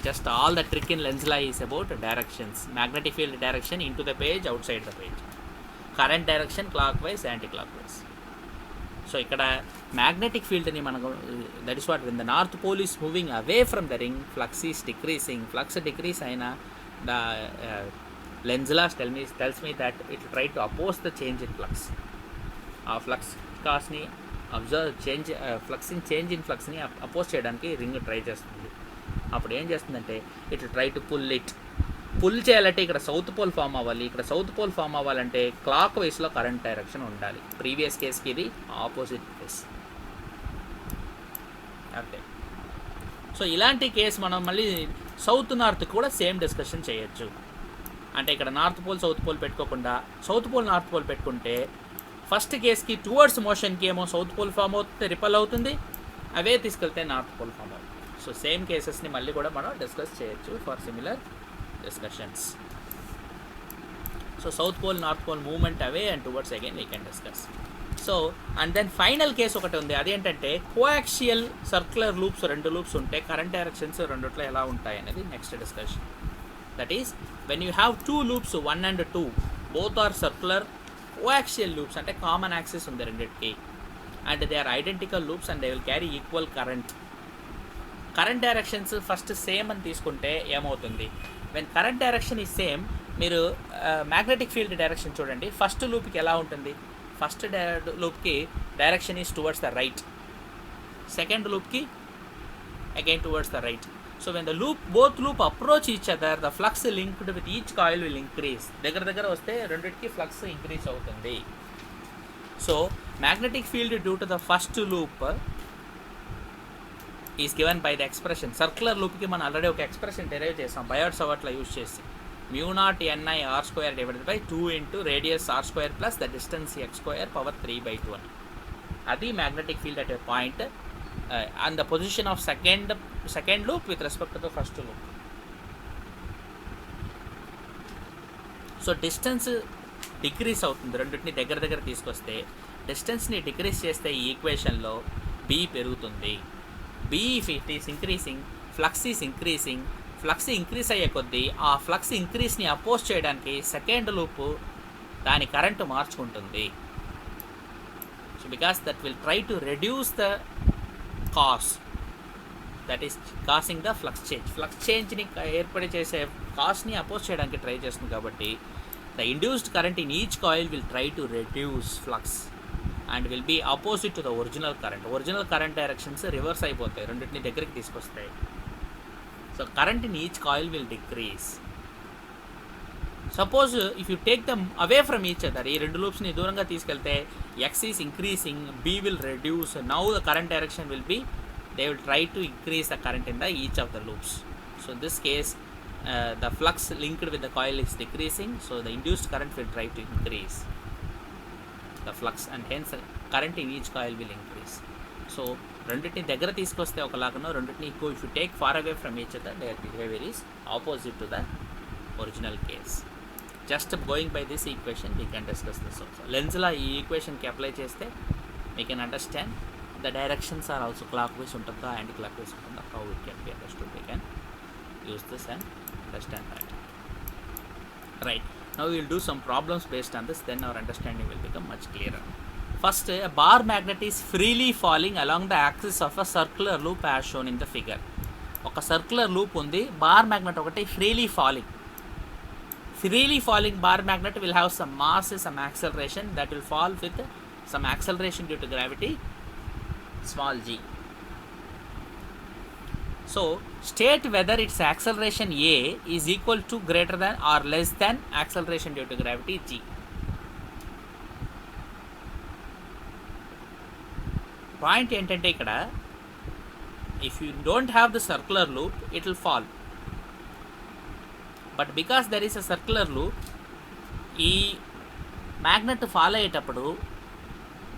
Just all the trick in Lenz's law is about directions, magnetic field direction into the page, outside the page, current direction clockwise, anticlockwise. So ఇక్కడ మ్యాగ్నెటిక్ ఫీల్డ్ని మనకు, that is what, when the north pole is moving away from the ring, flux is decreasing. Flux decrease అయినా the Lenz's law tells me that it will try to oppose the change in flux. ఆ flux కాస్ని change in ఫ్లక్స్ని oppose చేయడానికి ring try చేస్తుంది. అప్పుడు ఏం చేస్తుందంటే it will try to pull చేయాలంటే ఇక్కడ సౌత్ పోల్ ఫామ్ అవ్వాలి. ఇక్కడ సౌత్ పోల్ ఫామ్ అవ్వాలంటే క్లాక్ వైస్లో కరెంట్ డైరెక్షన్ ఉండాలి. ప్రీవియస్ కేస్కి ఇది ఆపోజిట్ కేస్ అంతే. సో ఇలాంటి కేసు మనం మళ్ళీ సౌత్ నార్త్ కూడా సేమ్ డిస్కషన్ చేయొచ్చు. అంటే ఇక్కడ నార్త్ పోల్ సౌత్ పోల్ పెట్టుకోకుండా సౌత్ పోల్ నార్త్ పోల్ పెట్టుకుంటే ఫస్ట్ కేస్కి టువర్డ్స్ మోషన్కి ఏమో సౌత్ పోల్ ఫామ్ అవుతుంది, రిపల్ అవుతుంది, అవే తీసుకెళ్తే నార్త్ పోల్ ఫామ్ అవుతుంది. సో సేమ్ కేసెస్ని మళ్ళీ కూడా మనం డిస్కస్ చేయొచ్చు for similar discussions. So south pole north pole movement away and towards again we can discuss. So and then final case ఒకటి ఉంది, అదేంటంటే కోయాక్సియల్ సర్క్యులర్ లూప్స్, 2 లూప్స్ ఉంటే కరెంట్ డైరెక్షన్స్ రెండిట్లో ఎలా ఉంటాయి అనేది next discussion. That is, when you have 2 loops, 1 and 2, both are circular coaxial loops, అంటే common axis ఉంది రెండింటికి, and they are identical loops and they will carry equal current. Current directions first same అని తీసుకుంటే ఏమవుతుంది, when current direction is same, మీరు magnetic field direction చూడండి. First లూప్కి ఎలా ఉంటుంది, ఫస్ట్ లూప్కి direction is towards the right, second లూప్కి again towards the right. So when the both loop approach each other, the flux linked with each coil will increase. దగ్గర వస్తే రెండిటికి flux increase అవుతుంది. So magnetic field due to the first loop is given by the expression. Circular లూప్కి మనం already ఒక expression derive చేసాం Biot Savart law use చేసి. mu naught ni r square divided by 2 into radius r square plus the distance x square power 3 by 2 అని. అది magnetic field at a point and the position of second loop with respect to the first loop. So distance decrease అవుతుంది, రెండింటిని దగ్గర దగ్గర తీసుకొస్తే డిస్టెన్స్ని decrease చేస్తే ఈ ఈక్వేషన్లో బి పెరుగుతుంది. B if it is increasing, flux is increasing, flux increase అయ్యే కొద్దీ ఆ ఫ్లక్స్ ఇంక్రీస్ని అపోజ్ చేయడానికి సెకండ్ లూప్ దాని కరెంటు మార్చుకుంటుంది. So because that will try to reduce the cause that is causing the flux change. Flux చేంజ్ని ఏర్పడి చేసే కాస్ని అపోజ్ చేయడానికి ట్రై చేస్తుంది కాబట్టి the induced current in each coil will try to reduce flux and will be opposite to the original current. Original current directions reverse అయిపోతాయి, రెండింటిని దగ్గరికి తీసుకొస్తాయి. So current in each coil will decrease. Suppose if you take them away from each other, ఈ రెండు లూప్స్ని దూరంగా తీసుకెళ్తే X is increasing, B will reduce. Now the current direction will be, they will try to increase the current in the each of the loops. So in this case the flux linked with the coil is decreasing, so the induced current will try to increase the flux and hence current in each coil will increase. So రెండింటిని దగ్గర తీసుకొస్తే ఒకలాగనో, రెండింటిని if you take far away from each other their behavior is opposite to the original case. Just going by this equation we can discuss this also. Lenz law ఈ ఈక్వేషన్కి apply చేస్తే we can understand the directions are also clockwise untada and clockwise untada, how it can be understood. We can use this and understand that. Right, now we will do some problems based on this, then our understanding will become much clearer. First, a bar magnet is freely falling along the axis of a circular loop as shown in the figure. ఒక circular loop ఉంది, bar magnet ఒకటి freely falling. Freely falling bar magnet will have some mass, some acceleration that will fall with some acceleration due to gravity small g. So state whether its acceleration a is equal to, greater than or less than acceleration due to gravity g. Point ఏంటంటే ఇక్కడ if you don't have the circular loop it will fall, but because there is a circular loop ఈ magnet follow అయ్యేటప్పుడు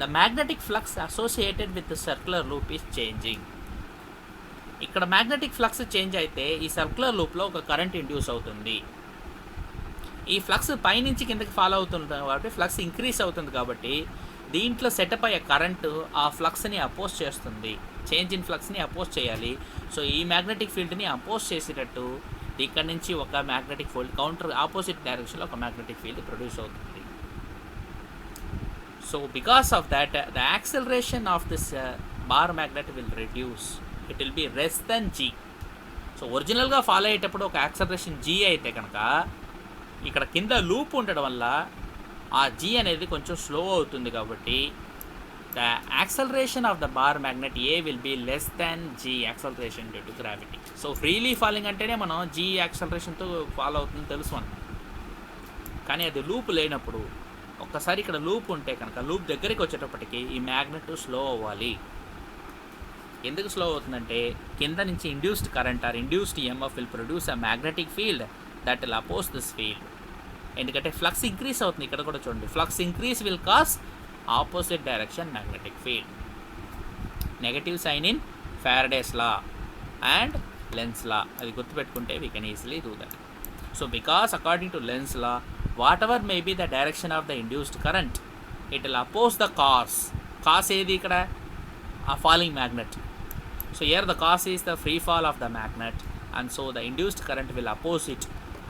the magnetic flux associated with the circular loop is changing. ఇక్కడ magnetic flux change అయితే ఈ circular లూప్లో ఒక current induce అవుతుంది. ఈ flux పైనుంచి కిందకి ఫాలో అవుతుంది కాబట్టి ఫ్లక్స్ ఇంక్రీస్ అవుతుంది కాబట్టి దీంట్లో సెటప్ అయ్యే కరెంటు ఆ ఫ్లక్స్ని అపోజ్ చేస్తుంది, చేంజ్ ఇన్ ఫ్లక్స్ని అపోజ్ చేయాలి. సో ఈ మ్యాగ్నెటిక్ ఫీల్డ్ని అపోజ్ చేసేటట్టు ఇక్కడ నుంచి ఒక మ్యాగ్నెటిక్ ఫీల్డ్ కౌంటర్ ఆపోజిట్ డైరెక్షన్లో ఒక మ్యాగ్నెటిక్ ఫీల్డ్ ప్రొడ్యూస్ అవుతుంది. So because of that the acceleration of this bar magnet will reduce, it will be less than g. So ఒరిజినల్గా ఫాలో అయ్యేటప్పుడు ఒక యాక్సలరేషన్ g అయితే కనుక ఇక్కడ కింద లూప్ ఉండడం వల్ల ఆ g అనేది కొంచెం స్లో అవుతుంది కాబట్టి the acceleration of the bar magnet a will be less than g acceleration due to gravity. So freely falling అంటేనే మనం g యాక్సలరేషన్తో ఫాలో అవుతుందని తెలుసు మనం, కానీ అది లూప్ లేనప్పుడు ఒక్కసారి ఇక్కడ లూప్ ఉంటే కనుక లూప్ దగ్గరికి వచ్చేటప్పటికి ఈ మ్యాగ్నెట్ స్లో అవ్వాలి. ఎందుకు స్లో అవుతుందంటే కింద నుంచి induced current or induced EMF will produce a magnetic field that will oppose this field. ఎందుకంటే ఫ్లక్స్ ఇంక్రీస్ అవుతుంది, ఇక్కడ కూడా చూడండి flux increase will cause opposite direction magnetic field. Negative sign in Faraday's law and Lenz's law, అది గుర్తుపెట్టుకుంటే we can easily do that. So because according to Lenz's law whatever may be the direction of the induced current it will oppose the cause. Cause ఏది ఇక్కడ a falling magnet. So here the cause is the free fall of the magnet and so the induced current will oppose it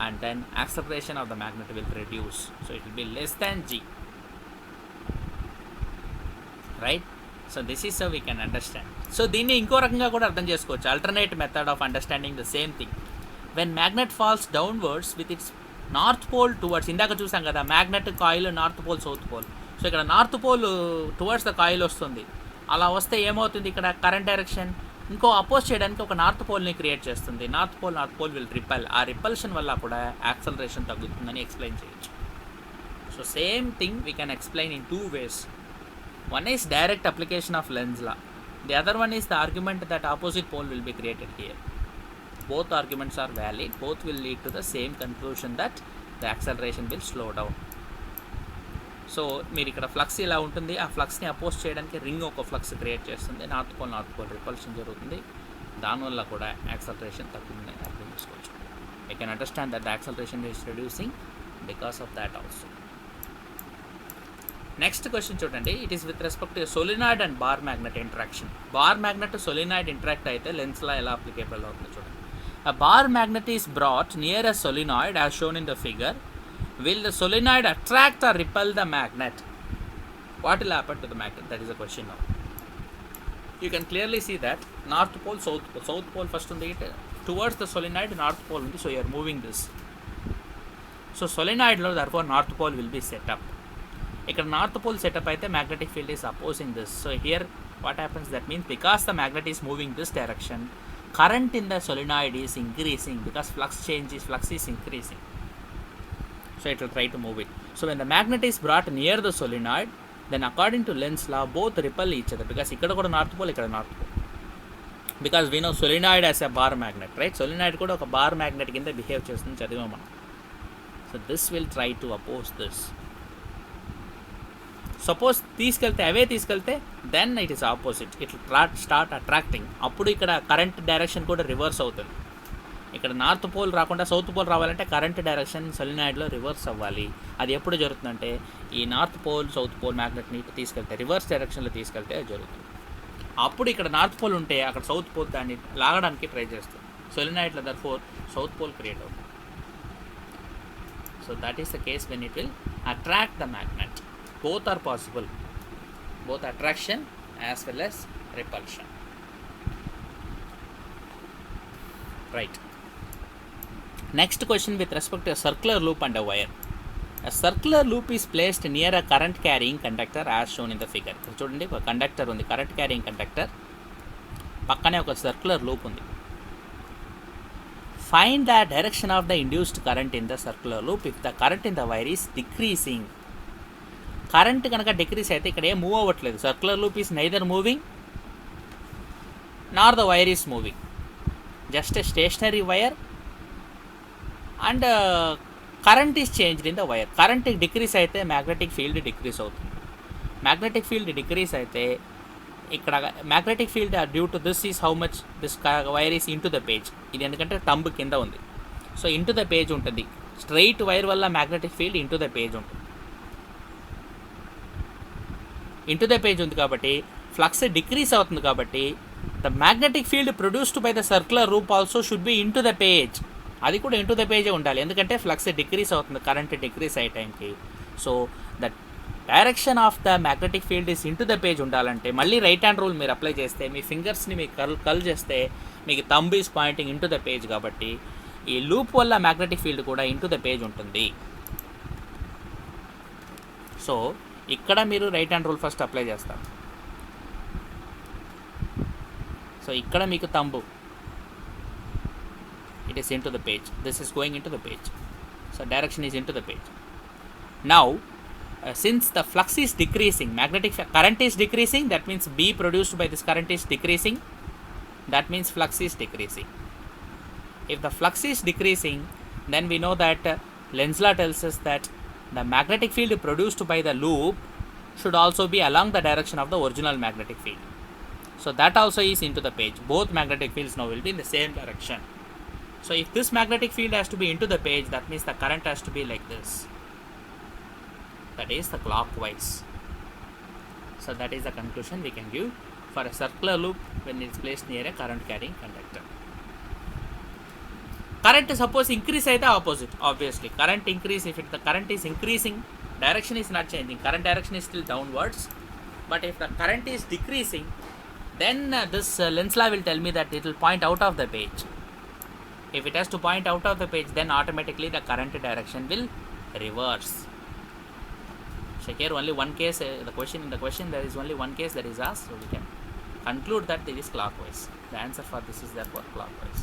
and then acceleration of the magnet will reduce, so it will be less than g. Right, so this is how we can understand. So దీన్ని ఇంకో రకంగా కూడా అర్థం చేసుకోవచ్చు, alternate method of understanding the same thing. When magnet falls downwards with its north pole towards, ఇందాక చూసాం కదా magnet coil north pole south pole, so ఇక్కడ north pole towards the coil వస్తుంది. అలా వస్తే ఏమవుతుంది ఇక్కడ కరెంట్ డైరెక్షన్ ఇంకో అపోజ్ చేయడానికి ఒక నార్త్ పోల్ని క్రియేట్ చేస్తుంది. నార్త్ పోల్ విల్ రిపల్, ఆ రిపల్షన్ వల్ల కూడా యాక్సలరేషన్ తగ్గుతుందని ఎక్స్ప్లెయిన్ చేయొచ్చు. So same thing we can explain in two ways. One is direct application of Lenz law, the other one is the argument that opposite pole will be created here. both arguments are valid, both will lead to the same conclusion that the acceleration will slow down. So మీరు ఇక్కడ flux ఇలా ఉంటుంది, ఆ ఫ్లక్స్ని oppose చేయడానికి ring ఒక flux create చేస్తుంది, north pole repulsion జరుగుతుంది, దానివల్ల కూడా యాక్సలరేషన్ తగ్గుతుంది అర్థం చేసుకోవచ్చు. You can understand that the acceleration is reducing because of that also. Next question చూడండి, it is with respect to solenoid and bar magnet interaction. Bar magnet solenoid interact అయితే లెన్స్లా ఎలా అప్లికేబుల్ అవుతుంది చూడండి. A bar magnet is brought near a solenoid as shown in the figure. Will the solenoid attract or repel the magnet? What will happen to the magnet? That is the question now. You can clearly see that north pole, south pole. South pole first on the towards the solenoid, north pole undi, so you are moving this. So solenoid lo therefore north pole will be set up. Ikkada north pole set up aithe magnetic field is opposing this. So here what happens, that means because the magnet is moving this direction, current in the solenoid is increasing because flux is increasing. So it will try to move it. So when the magnet is brought near the solenoid, then according to Lenz's law both repel each other, because ikkada kuda north pole, ikkada north pole, because we know solenoid as a bar magnet, right? Solenoid kuda oka bar magnet kinda behave chestundi chadivam manam. So this will try to oppose this. Suppose తీసుకెళ్తే then it is opposite, it start attracting. అప్పుడు ఇక్కడ current direction కూడా reverse అవుతుంది. ఇక్కడ north pole రాకుండా south pole రావాలంటే current direction సోలినాయిడ్లో reverse అవ్వాలి. అది ఎప్పుడు జరుగుతుందంటే ఈ నార్త్ పోల్ సౌత్ పోల్ మ్యాగ్నెట్ని తీసుకెళ్తే రివర్స్ డైరెక్షన్లో తీసుకెళ్తే అది జరుగుతుంది. అప్పుడు ఇక్కడ నార్త్ పోల్ ఉంటే అక్కడ సౌత్ పోల్ దాన్ని లాగడానికి ట్రై చేస్తుంది. సోలినాయిడ్లో దర్ఫోర్ సౌత్ పోల్ క్రియేట్ అవుతుంది. So that is the case when it will attract the magnet. Both are possible, both attraction as well as repulsion. Right. Next question with respect to a circular loop and a wire. A circular loop is placed near a current carrying conductor as shown in the figure. చూడండి, ఒక conductor ఉంది, current carrying conductor, పక్కనే ఒక circular loop ఉంది. Find the direction of the induced current in the circular loop if the current in the wire is decreasing. Current కనుక decrease అయితే ఇక్కడ ఏం మూవ్ అవ్వట్లేదు. Circular loop is neither moving nor the wire is moving, just a stationary wire and current is changed in the wire. Current decrease అయితే magnetic field decrease అవుతుంది. Magnetic field decrease అయితే ఇక్కడ magnetic field due to this is how much this wire is into the page. ఇది ఎందుకంటే thumb కింద ఉంది, so into the page ఉంటుంది. Straight wire వల్ల magnetic field in to the page ఉంటుంది. Into the page ఉంది కాబట్టి flux decrease అవుతుంది. కాబట్టి the magnetic field produced by the circular loop also should be into the page. అది కూడా into the పేజే ఉండాలి, ఎందుకంటే ఫ్లక్స్ డిక్రీస్ అవుతుంది కరెంట్ డిక్రీస్ అయ్యే టైంకి. So the direction of the magnetic field is into the page ఉండాలంటే మళ్ళీ right hand rule మీరు అప్లై చేస్తే మీ ఫింగర్స్ని మీకు కల్ చేస్తే మీకు thumb is Poynting into the page. కాబట్టి ఈ లూప్ వల్ల మ్యాగ్నెటిక్ ఫీల్డ్ కూడా ఇంటూ ద పేజ్ ఉంటుంది. సో ఇక్కడ మీరు right hand rule first apply చేస్తారు. సో ఇక్కడ మీకు thumb it is into the page, this is going in to the page, so direction is in to the page. Now since the flux is decreasing, magnetic current is decreasing, that means B produced by this current is decreasing, that means flux is decreasing. If the flux is decreasing, then we know that Lenz's law tells us that the magnetic field produced by the loop should also be along the direction of the original magnetic field. So that also is into the page. Both magnetic fields now will be in the same direction. So if this magnetic field has to be into the page, that means the current has to be like this. That is the clockwise. So that is the conclusion we can give for a circular loop when it is placed near a current carrying conductor. Current suppose increase అయితే opposite, obviously current increase, if the current is increasing, direction is not changing, current direction is still downwards. But if the current is decreasing, then this Lenz's law will tell me that it will point out of the page. If it has to point out of the page, then automatically the current direction will reverse. So here only one case, in the question there is only one case that is asked, so we can conclude that it is clockwise. The answer for this is therefore clockwise.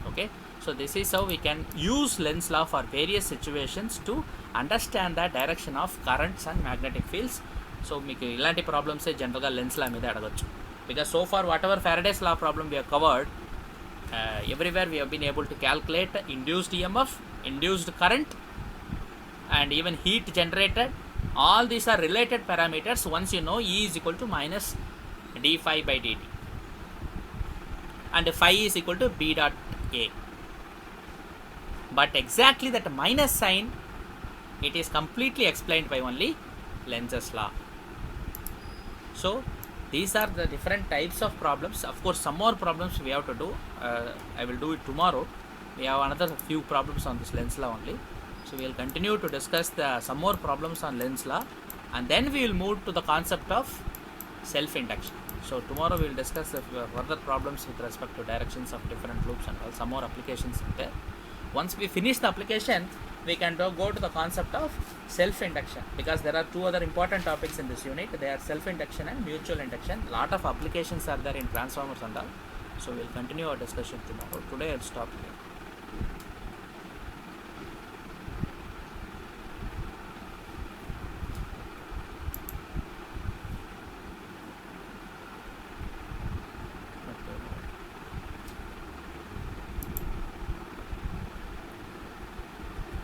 Okay, so this is how we can use Lenz's law for various situations to understand the direction of currents and magnetic fields. So మీకు ఇలాంటి problems జనరల్గా Lenz's law మీద అడగచ్చు. because so far whatever Faraday's law problem we have covered, everywhere we have been able to calculate induced EMF, induced current, and even heat generated. All these are related parameters once you know E is equal to minus d phi by dt, and phi is equal to B dot A. But exactly that minus sign, it is completely explained by only Lenz's law. So these are the different types of problems. Of course, some more problems we have to do. I will do it tomorrow. We have another few problems on this Lenz law only. So we will continue to discuss some more problems on Lenz law, and then we will move to the concept of self-induction. So tomorrow we will discuss the further problems with respect to directions of different loops and all, some more applications there. Once we finish the application, we can go to the concept of self-induction, because there are two other important topics in this unit. They are self-induction and mutual induction. Lot of applications are there in transformers and all. So we will continue our discussion tomorrow. Today I will stop here.